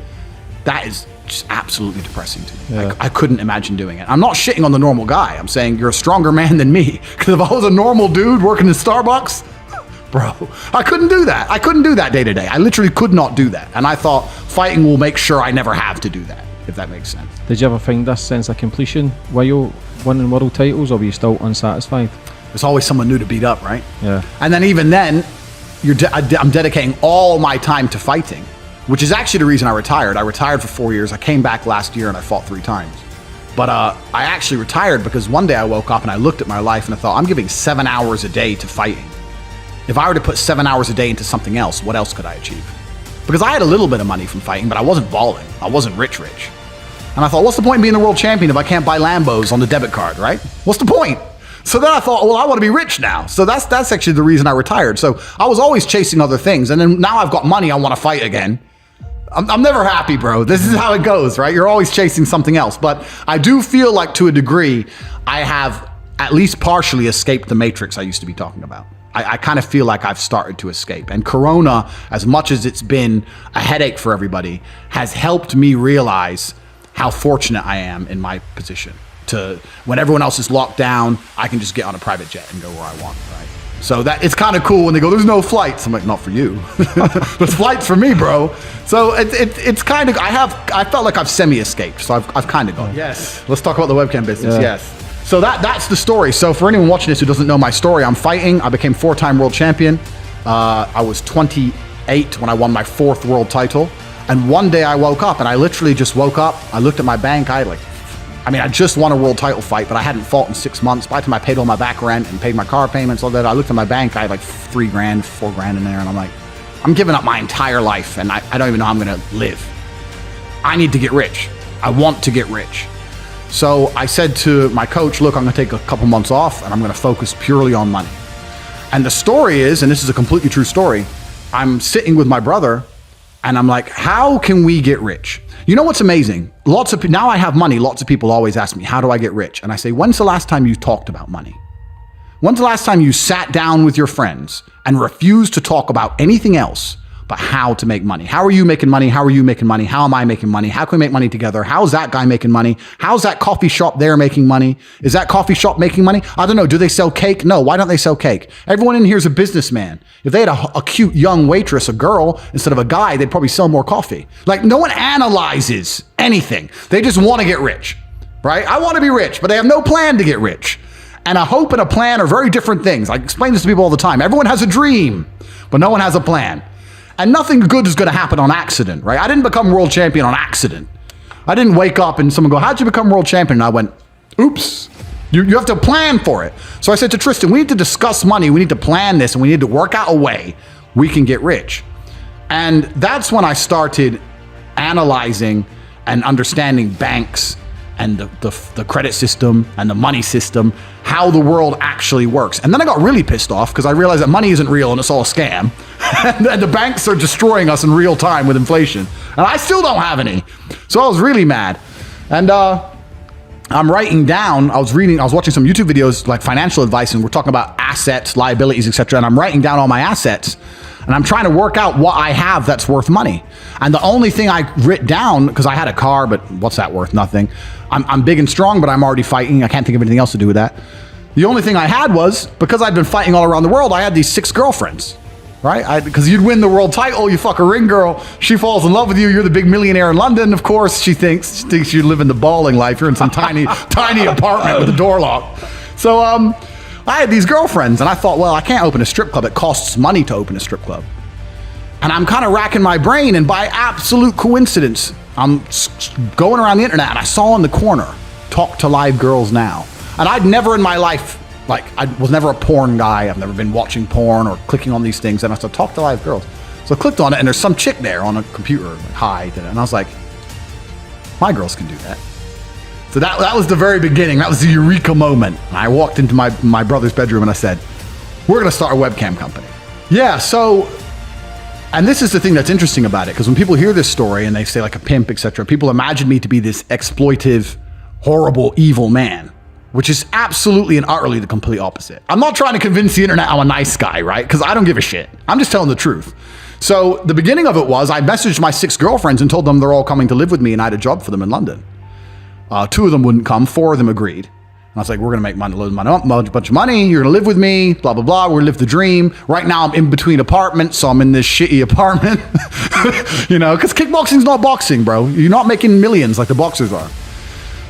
that is just absolutely depressing to me. Yeah. I couldn't imagine doing it. I'm not shitting on the normal guy. I'm saying you're a stronger man than me. Because if I was a normal dude working in Starbucks, bro, I couldn't do that. I couldn't do that day to day. I literally could not do that. And I thought fighting will make sure I never have to do that, if that makes sense. Did you ever find this sense of completion while you're winning world titles, or were you still unsatisfied? There's always someone new to beat up, right? Yeah. And then even then, I'm dedicating all my time to fighting, which is actually the reason I retired. I retired for 4 years. I came back last year and I fought 3 times. But I actually retired because one day I woke up and I looked at my life and I thought, I'm giving 7 hours a day to fighting. If I were to put 7 hours a day into something else, what else could I achieve? Because I had a little bit of money from fighting, but I wasn't balling. I wasn't rich. And I thought, what's the point in being the world champion if I can't buy Lambos on the debit card, right? What's the point? So then I thought, well, I want to be rich now. So that's actually the reason I retired. So I was always chasing other things. And then now I've got money, I want to fight again. I'm never happy, bro. This is how it goes, right? You're always chasing something else. But I do feel like to a degree, I have at least partially escaped the matrix I used to be talking about. I kind of feel like I've started to escape. And Corona, as much as it's been a headache for everybody, has helped me realize how fortunate I am in my position. To when everyone else is locked down, I can just get on a private jet and go where I want, right? So that it's kind of cool when they go, there's no flights. I'm like, not for you. There's flights for me, bro. So it's kind of, I felt like I've semi-escaped. So I've kind of gone. Yes. Let's talk about the webcam business. Yeah. Yes. So that's the story. So for anyone watching this who doesn't know my story, I'm fighting. I became 4-time world champion. I was 28 when I won my 4th world title. And one day I woke up and I literally just woke up. I looked at my bank. I just won a world title fight, but I hadn't fought in 6 months. By the time I paid all my back rent and paid my car payments, all that, I looked at my bank. I had like $3 grand, $4 grand in there. And I'm like, I'm giving up my entire life and I don't even know how I'm going to live. I need to get rich. I want to get rich. So I said to my coach, look, I'm going to take a couple months off and I'm going to focus purely on money. And the story is, and this is a completely true story, I'm sitting with my brother and I'm like, how can we get rich? You know what's amazing? Now I have money. Lots of people always ask me, how do I get rich? And I say, when's the last time you talked about money? When's the last time you sat down with your friends and refused to talk about anything else but how to make money? How are you making money? How are you making money? How am I making money? How can we make money together? How's that guy making money? How's that coffee shop there making money? Is that coffee shop making money? I don't know. Do they sell cake? No. Why don't they sell cake? Everyone in here is a businessman. If they had a cute young waitress, a girl, instead of a guy, they'd probably sell more coffee. Like, no one analyzes anything. They just want to get rich. right? I want to be rich, but they have no plan to get rich. And a hope and a plan are very different things. I explain this to people all the time. Everyone has a dream, but no one has a plan. And nothing good is going to happen on accident, right? I didn't become world champion on accident. I didn't wake up and someone go, how'd you become world champion? And I went, oops. You have to plan for it. So I said to Tristan, we need to discuss money. We need to plan this, and we need to work out a way we can get rich. And that's when I started analyzing and understanding banks and the credit system and the money system, how the world actually works. And then I got really pissed off because I realized that money isn't real and it's all a scam. And the banks are destroying us in real time with inflation. And I still don't have any. So I was really mad. And I'm writing down, I was watching some YouTube videos like financial advice, and we're talking about assets, liabilities, etc. And I'm writing down all my assets, and I'm trying to work out what I have that's worth money. And the only thing I writ down, because I had a car, but what's that worth? Nothing. I'm big and strong, but I'm already fighting. I can't think of anything else to do with that. The only thing I had was, because I'd been fighting all around the world, I had these 6 girlfriends, right? Because you'd win the world title, you fuck a ring girl, she falls in love with you, you're the big millionaire in London, of course. She thinks you live in the balling life. You're in some tiny apartment with a door lock. So I had these girlfriends, and I thought, well, I can't open a strip club. It costs money to open a strip club. And I'm kind of racking my brain, and by absolute coincidence, I'm going around the internet, and I saw in the corner, Talk to Live Girls Now. And I'd never in my life, like, I was never a porn guy. I've never been watching porn or clicking on these things. And I said, Talk to Live Girls. So I clicked on it, and there's some chick there on a computer, like, hi, and I was like, my girls can do that. So that was the very beginning. That was the eureka moment. And I walked into my brother's bedroom, and I said, we're going to start a webcam company. Yeah, so, and this is the thing that's interesting about it, because when people hear this story and they say like a pimp, etc., people imagine me to be this exploitive, horrible, evil man, which is absolutely and utterly the complete opposite. I'm not trying to convince the internet I'm a nice guy, right? Because I don't give a shit. I'm just telling the truth. So the beginning of it was I messaged my 6 girlfriends and told them they're all coming to live with me, and I had a job for them in London. 2 of them wouldn't come. 4 of them agreed. And I was like, we're going to make money, a bunch of money. You're going to live with me, blah, blah, blah. We're going to live the dream. Right now I'm in between apartments, so I'm in this shitty apartment. You know, because kickboxing's not boxing, bro. You're not making millions like the boxers are.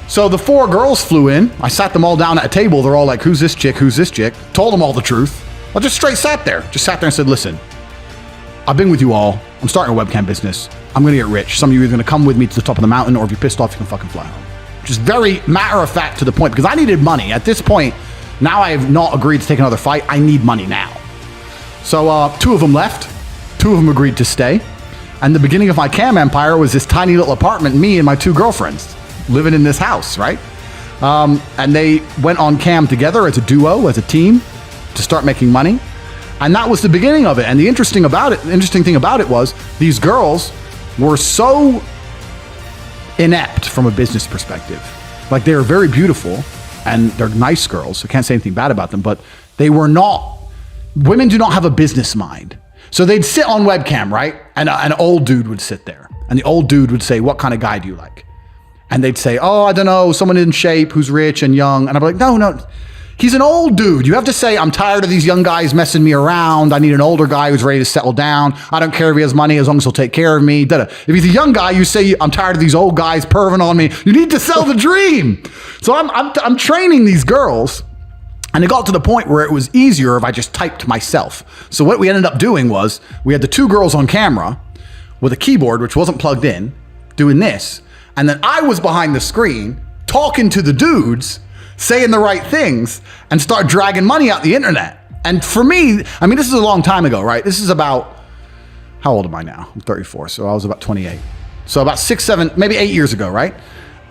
So the 4 girls flew in. I sat them all down at a table. They're all like, who's this chick? Who's this chick? Told them all the truth. I just straight sat there. Just sat there and said, listen, I've been with you all. I'm starting a webcam business. I'm going to get rich. Some of you are going to come with me to the top of the mountain, or if you're pissed off, you can fucking fly home. Just very matter of fact to the point, because I needed money. At this point, now I have not agreed to take another fight. I need money now. So 2 of them left. 2 of them agreed to stay. And the beginning of my cam empire was this tiny little apartment, me and my 2 girlfriends living in this house, right? And they went on cam together as a duo, as a team, to start making money. And that was the beginning of it. And the interesting thing about it was these girls were so inept from a business perspective. Like, they were very beautiful and they're nice girls, so I can't say anything bad about them, but they were not, women do not have a business mind. So they'd sit on webcam, right? And an old dude would sit there, and the old dude would say, what kind of guy do you like? And they'd say, oh, I don't know, someone in shape who's rich and young. And I'd be like, no, he's an old dude. You have to say, I'm tired of these young guys messing me around. I need an older guy who's ready to settle down. I don't care if he has money as long as he'll take care of me. Da-da. If he's a young guy, you say, I'm tired of these old guys perving on me. You need to sell the dream. So I'm training these girls, and it got to the point where it was easier if I just typed myself. So what we ended up doing was we had the 2 girls on camera with a keyboard, which wasn't plugged in, doing this. And then I was behind the screen talking to the dudes, saying the right things, and start dragging money out the internet. And for me, I mean, this is a long time ago, right? This is about, how old am I now? I'm 34, so I was about 28. So about 6, 7, maybe 8 years ago, right?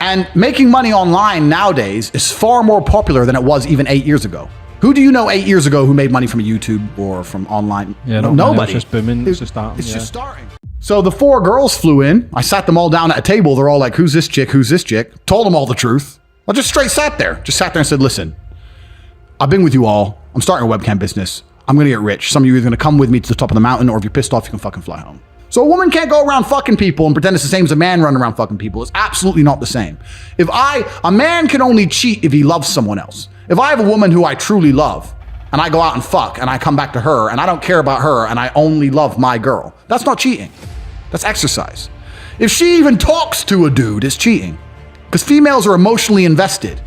And making money online nowadays is far more popular than it was even 8 years ago. Who do you know 8 years ago who made money from YouTube or from online? Yeah, nobody. It's just booming. It's just starting. It's just starting. So the 4 girls flew in. I sat them all down at a table. They're all like, who's this chick? Who's this chick? Told them all the truth. I just straight sat there. Just sat there and said, listen, I've been with you all. I'm starting a webcam business. I'm going to get rich. Some of you are going to come with me to the top of the mountain, or if you're pissed off, you can fucking fly home. So a woman can't go around fucking people and pretend it's the same as a man running around fucking people. It's absolutely not the same. A man can only cheat if he loves someone else. If I have a woman who I truly love, and I go out and fuck, and I come back to her, and I don't care about her, and I only love my girl, that's not cheating. That's exercise. If she even talks to a dude, it's cheating. Because females are emotionally invested.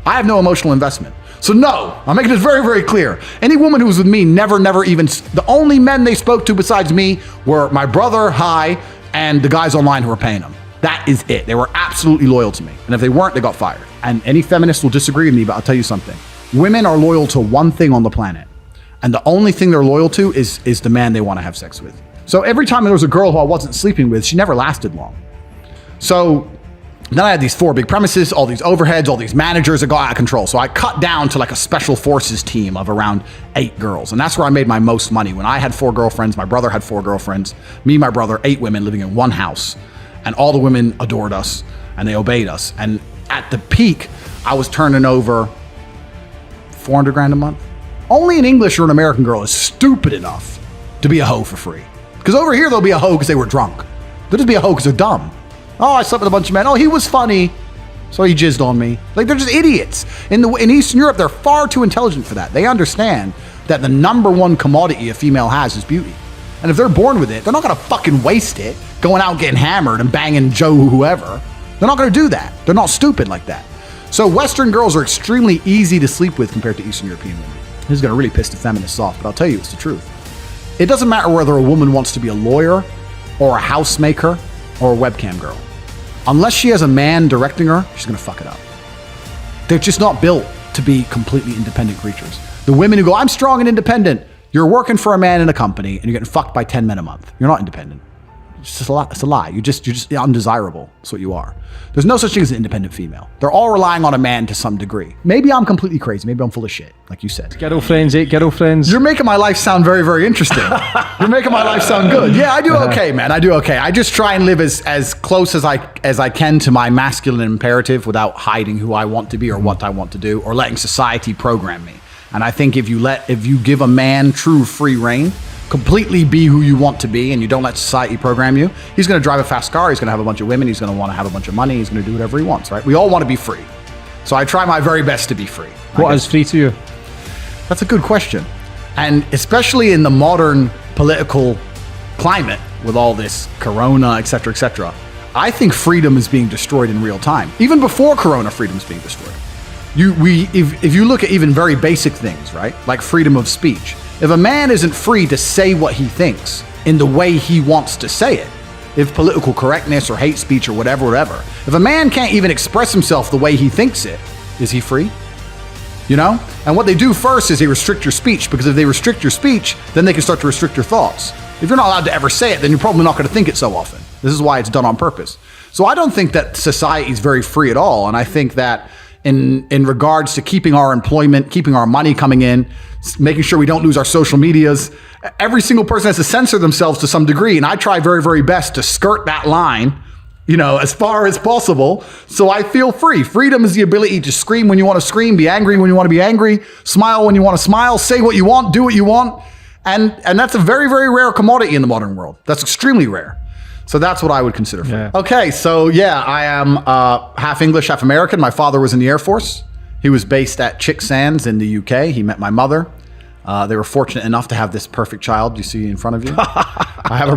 I have no emotional investment. So no, I'm making this very, very clear. Any woman who was with me never even, the only men they spoke to besides me were my brother, and the guys online who were paying them. That is it. They were absolutely loyal to me. And if they weren't, they got fired. And any feminist will disagree with me, but I'll tell you something. Women are loyal to one thing on the planet. And the only thing they're loyal to is the man they want to have sex with. So every time there was a girl who I wasn't sleeping with, she never lasted long. So then I had these 4 big premises, all these overheads, all these managers that got out of control. So I cut down to like a special forces team of around 8 girls. And that's where I made my most money. When I had 4 girlfriends, my brother had 4 girlfriends, me, my brother, 8 women living in one house. And all the women adored us and they obeyed us. And at the peak, I was turning over 400 grand a month. Only an English or an American girl is stupid enough to be a hoe for free. Because over here, they'll be a hoe because they were drunk. They'll just be a hoe because they're dumb. Oh, I slept with a bunch of men. Oh, he was funny, so he jizzed on me. Like, they're just idiots. In Eastern Europe, they're far too intelligent for that. They understand that the number one commodity a female has is beauty. And if they're born with it, they're not going to fucking waste it going out getting hammered and banging Joe whoever. They're not going to do that. They're not stupid like that. So Western girls are extremely easy to sleep with compared to Eastern European women. This is going to really piss the feminists off, but I'll tell you, it's the truth. It doesn't matter whether a woman wants to be a lawyer or a housemaker or a webcam girl. Unless she has a man directing her, she's going to fuck it up. They're just not built to be completely independent creatures. The women who go, I'm strong and independent, you're working for a man in a company and you're getting fucked by 10 men a month. You're not independent. It's just a lie. It's a lie. You're just undesirable. That's what you are. There's no such thing as an independent female. They're all relying on a man to some degree. Maybe I'm completely crazy. Maybe I'm full of shit, like you said. Girlfriends, 8 girlfriends. You're making my life sound very, very interesting. You're making my life sound good. Yeah, I do okay, man. I do okay. I just try and live as close as I can to my masculine imperative without hiding who I want to be or what I want to do or letting society program me. And I think if you give a man true free reign, completely be who you want to be, and you don't let society program you, he's going to drive a fast car, he's going to have a bunch of women, he's going to want to have a bunch of money, he's going to do whatever he wants, right? We all want to be free. So I try my very best to be free. What is free to you? That's a good question. And especially in the modern political climate with all this corona, et cetera, I think freedom is being destroyed in real time. Even before corona, freedom is being destroyed. If you look at even very basic things, right? Like freedom of speech. If a man isn't free to say what he thinks in the way he wants to say it, if political correctness or hate speech or whatever, if a man can't even express himself the way he thinks it, is he free? You know? And what they do first is they restrict your speech, because if they restrict your speech, then they can start to restrict your thoughts. If you're not allowed to ever say it, then you're probably not going to think it so often. This is why it's done on purpose. So I don't think that society is very free at all. And I think that in regards to keeping our employment, keeping our money coming in, making sure we don't lose our social medias, every single person has to censor themselves to some degree. And I try very, very best to skirt that line, you know, as far as possible. So I feel free. Freedom is the ability to scream when you want to scream, be angry when you want to be angry, smile when you want to smile, say what you want, do what you want. And that's a very, very rare commodity in the modern world. That's extremely rare. So that's what I would consider free. Yeah. Okay, so yeah, I am half English, half American. My father was in the Air Force. He was based at Chick Sands in the UK. He met my mother. They were fortunate enough to have this perfect child you see in front of you. I have a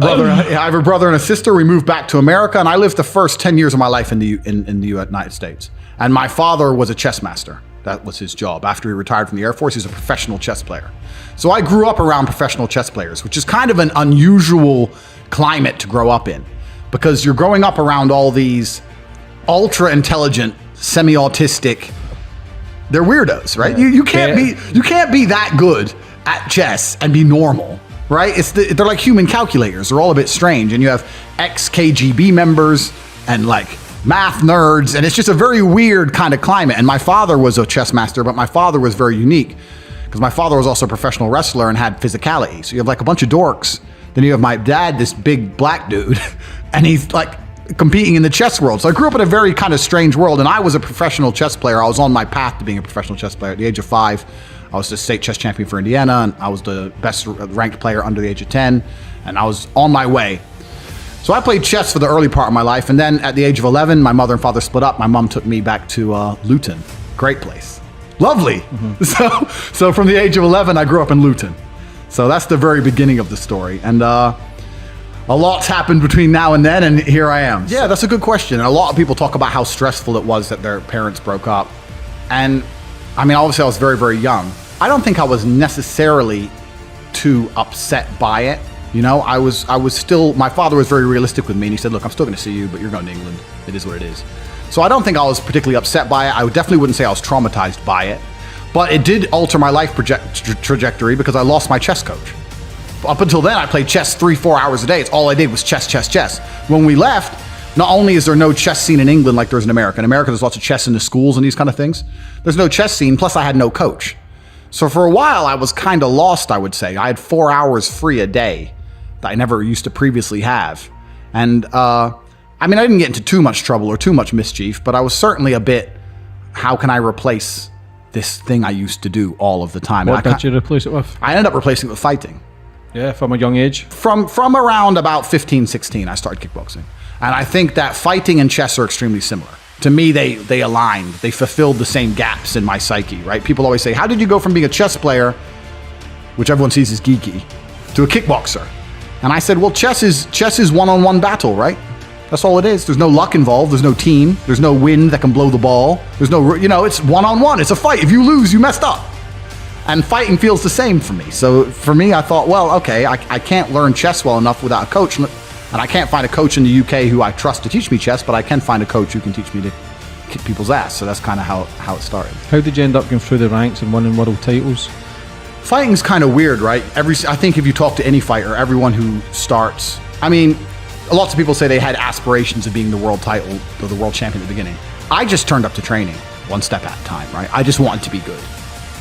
brother and a sister. We moved back to America, and I lived the first 10 years of my life in the United States. And my father was a chess master. That was his job. After he retired from the Air Force, he was a professional chess player. So I grew up around professional chess players, which is kind of an unusual climate to grow up in, because you're growing up around all these ultra intelligent, semi-autistic, they're weirdos, right? Yeah. You can't be that good at chess and be normal, right? They're like human calculators. They're all a bit strange. And you have ex-KGB members and like math nerds, and it's just a very weird kind of climate. And my father was a chess master, but my father was very unique because my father was also a professional wrestler and had physicality. So you have like a bunch of dorks. Then you have my dad, this big black dude, and he's like competing in the chess world. So I grew up in a very kind of strange world, and I was a professional chess player. I was on my path to being a professional chess player. At the age of 5, I was the state chess champion for Indiana, and I was the best ranked player under the age of 10, and I was on my way. So I played chess for the early part of my life, and then at the age of 11, my mother and father split up. My mom took me back to Luton. Great place. Lovely. Mm-hmm. So from the age of 11, I grew up in Luton. So that's the very beginning of the story. And A lot's happened between now and then, and here I am. Yeah, that's a good question. And a lot of people talk about how stressful it was that their parents broke up. And I mean, obviously I was very, very young. I don't think I was necessarily too upset by it. You know, I was still, my father was very realistic with me, and he said, look, I'm still going to see you, but you're going to England. It is what it is. So I don't think I was particularly upset by it. I definitely wouldn't say I was traumatized by it. But it did alter my life trajectory because I lost my chess coach. Up until then, I played chess 3-4 hours a day. It's all I did was chess, chess, chess. When we left, not only is there no chess scene in England like there's in America. In America, there's lots of chess in the schools and these kind of things. There's no chess scene, plus I had no coach. So for a while, I was kind of lost, I would say. I had 4 hours free a day that I never used to previously have. And, I mean, I didn't get into too much trouble or too much mischief, but I was certainly a bit, how can I replace this thing I used to do all of the time? What did you replace it with? I ended up replacing it with fighting. Yeah, from a young age. From around about 15, 16, I started kickboxing. And I think that fighting and chess are extremely similar. To me, they aligned. They fulfilled the same gaps in my psyche, right? People always say, how did you go from being a chess player, which everyone sees as geeky, to a kickboxer? And I said, well, chess is one-on-one battle, right? That's all it is. There's no luck involved. There's no team. There's no wind that can blow the ball. There's no, it's one-on-one. It's a fight. If you lose, you messed up. And fighting feels the same for me. So for me, I thought, well, okay, I can't learn chess well enough without a coach. And I can't find a coach in the UK who I trust to teach me chess, but I can find a coach who can teach me to kick people's ass. So that's kind of how it started. How did you end up going through the ranks and winning world titles? Fighting's kind of weird, right? I think if you talk to any fighter, everyone who starts, I mean, lots of people say they had aspirations of being the world title or the world champion at the beginning. I just turned up to training one step at a time, right? I just wanted to be good.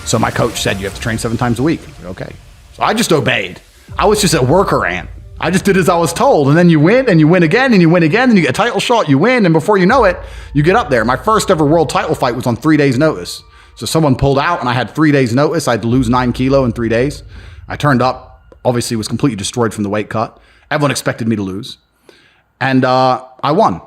So my coach said, you have to train 7 times a week. I said, okay. So I just obeyed. I was just a worker ant. I just did as I was told. And then you win, and you win again, and you win again, and you get a title shot, you win, and before you know it, you get up there. My first ever world title fight was on 3 days' notice. So someone pulled out, and I had 3 days' notice. I had to lose 9 kilo in 3 days. I turned up, obviously was completely destroyed from the weight cut. Everyone expected me to lose. And I won.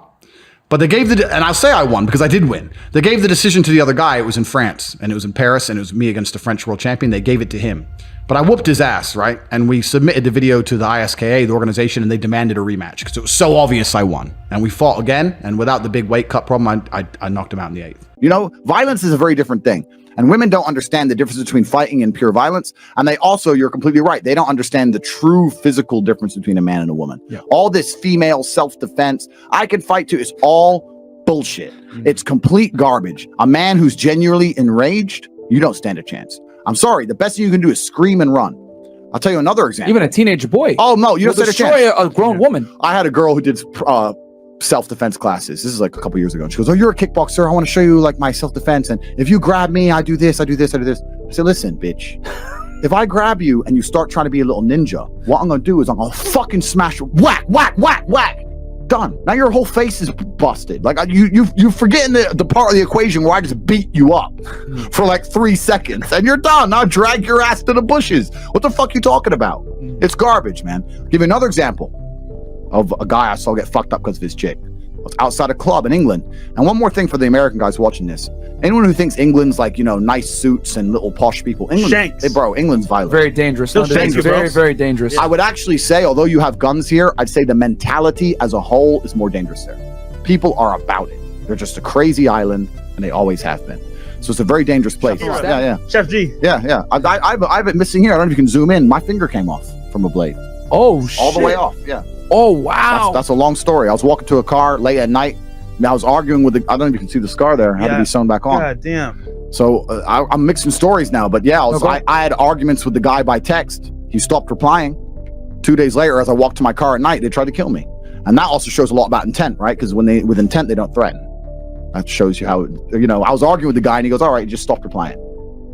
But they gave and I'll say I won because I did win. They gave the decision to the other guy. It was in France, and it was in Paris, and it was me against the French world champion. They gave it to him. But I whooped his ass, right? And we submitted the video to the ISKA, the organization, and they demanded a rematch because it was so obvious I won. And we fought again, and without the big weight cut problem, I knocked him out in the 8th. You know, violence is a very different thing. And women don't understand the difference between fighting and pure violence. And they also, you're completely right, they don't understand the true physical difference between a man and a woman. Yeah. All this female self-defense, I can fight too, it's all bullshit. It's complete garbage. A man who's genuinely enraged, you don't stand a chance. I'm sorry, the best thing you can do is scream and run. I'll tell you another example. Even a teenage boy. Oh, no, you don't stand a chance. Destroy a grown woman. I had a girl who did self-defense classes. This is like a couple years ago. And she goes, oh, you're a kickboxer. I want to show you like my self-defense. And if you grab me, I do this, I do this, I do this. I said, listen, bitch, if I grab you and you start trying to be a little ninja, what I'm going to do is I'm going to fucking smash you. Whack, whack, whack, whack. Done. Now your whole face is busted. Like you're forgetting the part of the equation where I just beat you up for like 3 seconds and you're done. Now drag your ass to the bushes. What the fuck you talking about? It's garbage, man. I'll give you another example of a guy I saw get fucked up because of his chick. I was outside a club in England. And one more thing for the American guys watching this. Anyone who thinks England's like, you know, nice suits and little posh people. England, bro, England's violent. Very dangerous. Very dangerous. I would actually say, although you have guns here, I'd say the mentality as a whole is more dangerous there. People are about it. They're just a crazy island, and they always have been. So it's a very dangerous place. Yeah. Chef G. Yeah. I have it missing here. I don't know if you can zoom in. My finger came off from a blade. Oh, shit. All the way off, yeah. Oh, wow. That's a long story. I was walking to a car late at night. And I was arguing with I don't know if you can see the scar there. It had to be sewn back on. God damn. So I'm mixing stories now. But yeah, I had arguments with the guy by text. He stopped replying. 2 days later, as I walked to my car at night, they tried to kill me. And that also shows a lot about intent, right? Because with intent, they don't threaten. That shows you how, you know, I was arguing with the guy and he goes, all right, just stop replying.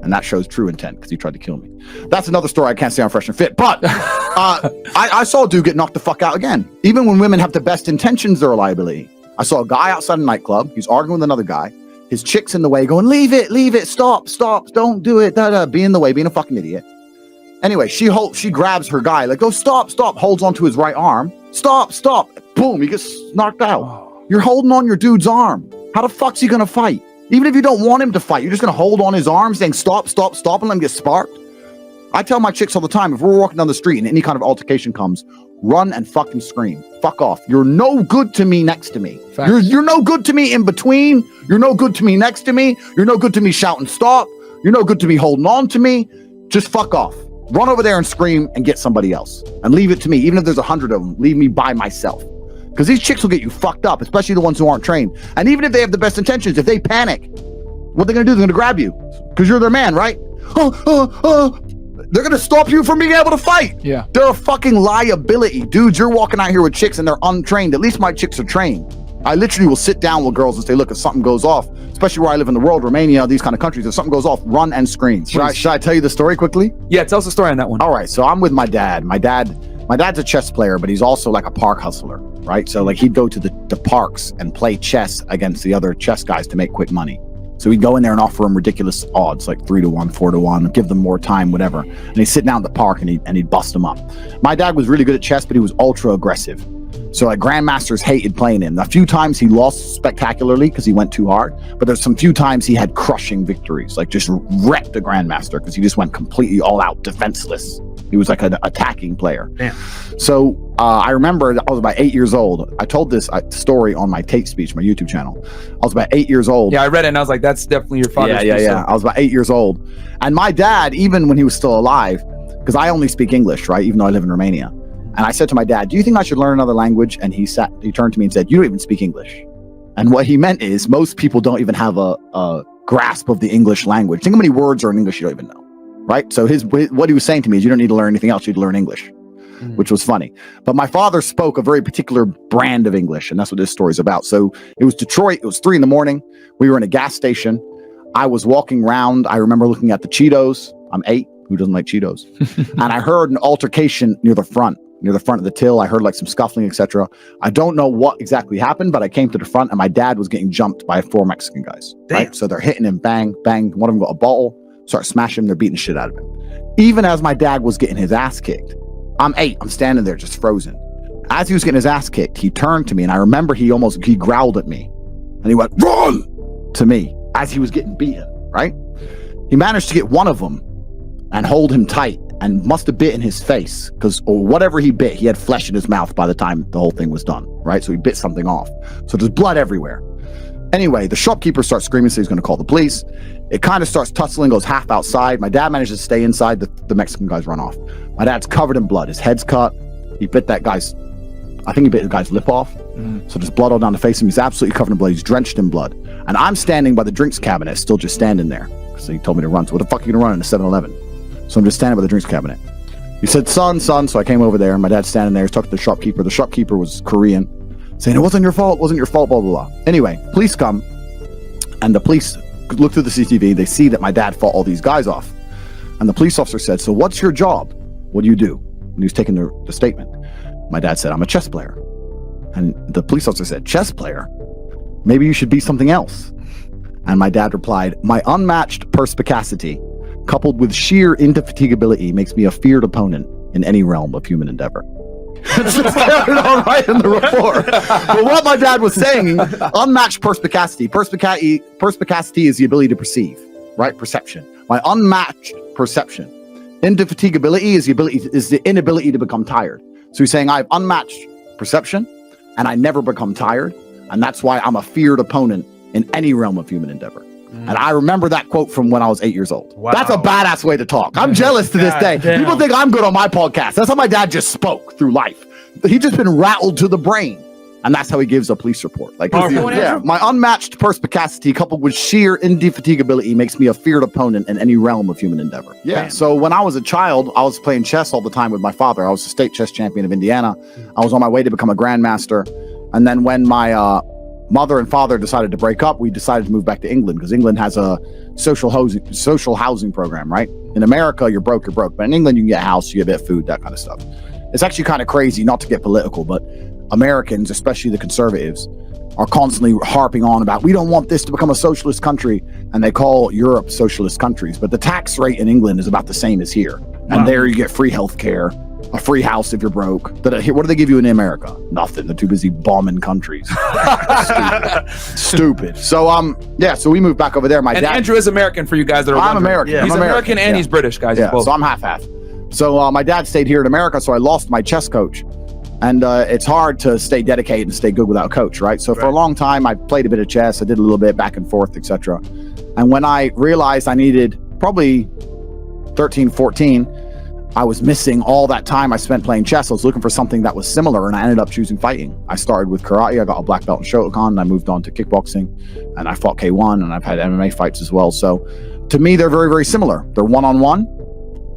And that shows true intent because he tried to kill me. That's another story I can't say on Fresh and Fit. But I saw a dude get knocked the fuck out again. Even when women have the best intentions, they're a liability. I saw a guy outside a nightclub. He's arguing with another guy. His chick's in the way going, leave it, stop, don't do it, be in the way, being a fucking idiot. Anyway, she grabs her guy, like, go, stop, holds onto his right arm. Stop. Boom, he gets knocked out. You're holding on your dude's arm. How the fuck's he gonna fight? Even if you don't want him to fight, you're just gonna hold on his arm saying stop, and let him get sparked. I tell my chicks all the time, if we're walking down the street and any kind of altercation comes, run and fucking scream. Fuck off. You're no good to me next to me. Facts. You're no good to me in between. You're no good to me next to me. You're no good to me shouting stop. You're no good to me holding on to me. Just fuck off. Run over there and scream and get somebody else. And leave it to me. Even if there's 100 of them, leave me by myself. Because these chicks will get you fucked up, especially the ones who aren't trained. And even if they have the best intentions, if they panic, what they're going to do, they're going to grab you. Because you're their man, right? They're going to stop you from being able to fight. Yeah. They're a fucking liability. Dudes, you're walking out here with chicks and they're untrained. At least my chicks are trained. I literally will sit down with girls and say, look, if something goes off, especially where I live in the world, Romania, these kind of countries, if something goes off, run and scream. Should I tell you the story quickly? Yeah, tell us a story on that one. All right, so I'm with my dad. My dad's a chess player, but he's also like a park hustler, right? So like he'd go to the parks and play chess against the other chess guys to make quick money. So we'd go in there and offer them ridiculous odds, like 3-1, 4-1, give them more time, whatever. And he'd sit down at the park and he'd bust them up. My dad was really good at chess, but he was ultra aggressive. So like grandmasters hated playing him. A few times he lost spectacularly because he went too hard, but there's some few times he had crushing victories, like just wrecked the grandmaster because he just went completely all out defenseless. He was like an attacking player. Damn. So I remember I was about 8 years old. I told this story on my Tate speech, my YouTube channel. I was about 8 years old. Yeah, I read it and I was like, that's definitely your father's Yeah. I was about 8 years old. And my dad, even when he was still alive, because I only speak English, right? Even though I live in Romania. And I said to my dad, do you think I should learn another language? And he turned to me and said, you don't even speak English. And what he meant is most people don't even have a grasp of the English language. Think how many words are in English you don't even know, right? So what he was saying to me is you don't need to learn anything else. You need to learn English, which was funny. But my father spoke a very particular brand of English, and that's what this story is about. So it was Detroit. It was 3 a.m. We were in a gas station. I was walking around. I remember looking at the Cheetos. I'm 8. Who doesn't like Cheetos? And I heard an altercation near the front of the till. I heard like some scuffling, etc. I don't know what exactly happened, but I came to the front and my dad was getting jumped by 4 Mexican guys. Damn. Right? So they're hitting him, bang, bang. One of them got a bottle, start smashing him. They're beating the shit out of him. Even as my dad was getting his ass kicked, I'm 8. I'm standing there just frozen. As he was getting his ass kicked, he turned to me and I remember he growled at me and he went, run to me as he was getting beaten, right? He managed to get one of them and hold him tight and must have bit in his face or whatever he bit, he had flesh in his mouth by the time the whole thing was done, right? So he bit something off. So there's blood everywhere. Anyway, the shopkeeper starts screaming, so he's going to call the police. It kind of starts tussling, goes half outside. My dad manages to stay inside. The Mexican guys run off. My dad's covered in blood. His head's cut. He bit the guy's lip off. So there's blood all down the face of him. He's absolutely covered in blood. He's drenched in blood. And I'm standing by the drinks cabinet, still just standing there. So he told me to run. So what the fuck are you going to run in a 7-Eleven? So I'm just standing by the drinks cabinet. He said, son. So I came over there. My dad's standing there. He's talking to the shopkeeper. The shopkeeper was Korean, saying, it wasn't your fault, blah, blah, blah. Anyway, police come. And the police look through the CCTV. They see that my dad fought all these guys off. And the police officer said, so what's your job? What do you do? When he was taking the statement. My dad said, I'm a chess player. And the police officer said, chess player? Maybe you should be something else. And my dad replied, my unmatched perspicacity, coupled with sheer indefatigability, makes me a feared opponent in any realm of human endeavor. It's just carried on right in the report. But what my dad was saying, unmatched perspicacity. Perspicacity is the ability to perceive, right? Perception. My unmatched perception. Indefatigability is the inability to become tired. So he's saying I have unmatched perception and I never become tired. And that's why I'm a feared opponent in any realm of human endeavor. And I remember that quote from when I was 8 years old. Wow. That's a badass way to talk. I'm jealous to this day. damn. People think I'm good on my podcast. That's how my dad just spoke through life. He's just been rattled to the brain. And that's how he gives a police report. Like, yeah, my unmatched perspicacity coupled with sheer indefatigability makes me a feared opponent in any realm of human endeavor. Yeah. Damn. So when I was a child, I was playing chess all the time with my father. I was the state chess champion of Indiana. I was on my way to become a grandmaster. And then when my mother and father decided to break up, we decided to move back to England because England has a social housing program, right? In America, you're broke. But in England, you can get a house, you get a bit of food, that kind of stuff. It's actually kind of crazy, not to get political, but Americans, especially the conservatives, are constantly harping on about, we don't want this to become a socialist country. And they call Europe socialist countries. But the tax rate in England is about the same as here. And there you get free health care, a free house if you're broke. What do they give you in America? Nothing. They're too busy bombing countries. Stupid. So so we moved back over there. My dad, Andrew is American for you guys that are wondering. American. Yeah. He's I'm American and yeah. he's British, guys. Yeah, so I'm half. So my dad stayed here in America, so I lost my chess coach. And it's hard to stay dedicated and stay good without a coach, right? So for a long time, I played a bit of chess. I did a little bit back and forth, etc. And when I realized I needed probably 13, 14, I was missing all that time I spent playing chess. I was looking for something that was similar, and I ended up choosing fighting. I started with karate. I got a black belt in Shotokan, and I moved on to kickboxing, and I fought K1, and I've had MMA fights as well. So to me, they're very, very similar. They're one-on-one.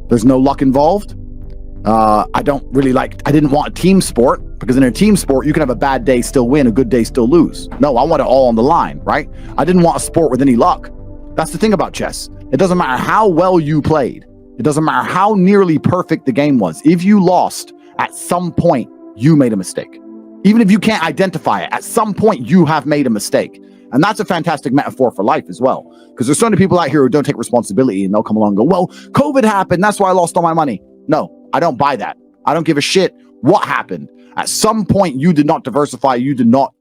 There's no luck involved. I didn't want a team sport, because in a team sport, you can have a bad day, still win, a good day, still lose. No, I want it all on the line, right? I didn't want a sport with any luck. That's the thing about chess. It doesn't matter how well you played. It doesn't matter how nearly perfect the game was. If you lost, at some point, you made a mistake. Even if you can't identify it, at some point, you have made a mistake. And that's a fantastic metaphor for life as well. Because there's so many people out here who don't take responsibility, and they'll come along and go, well, COVID happened, that's why I lost all my money. No, I don't buy that. I don't give a shit what happened. At some point, you did not diversify. You did not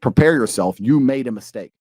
prepare yourself. You made a mistake.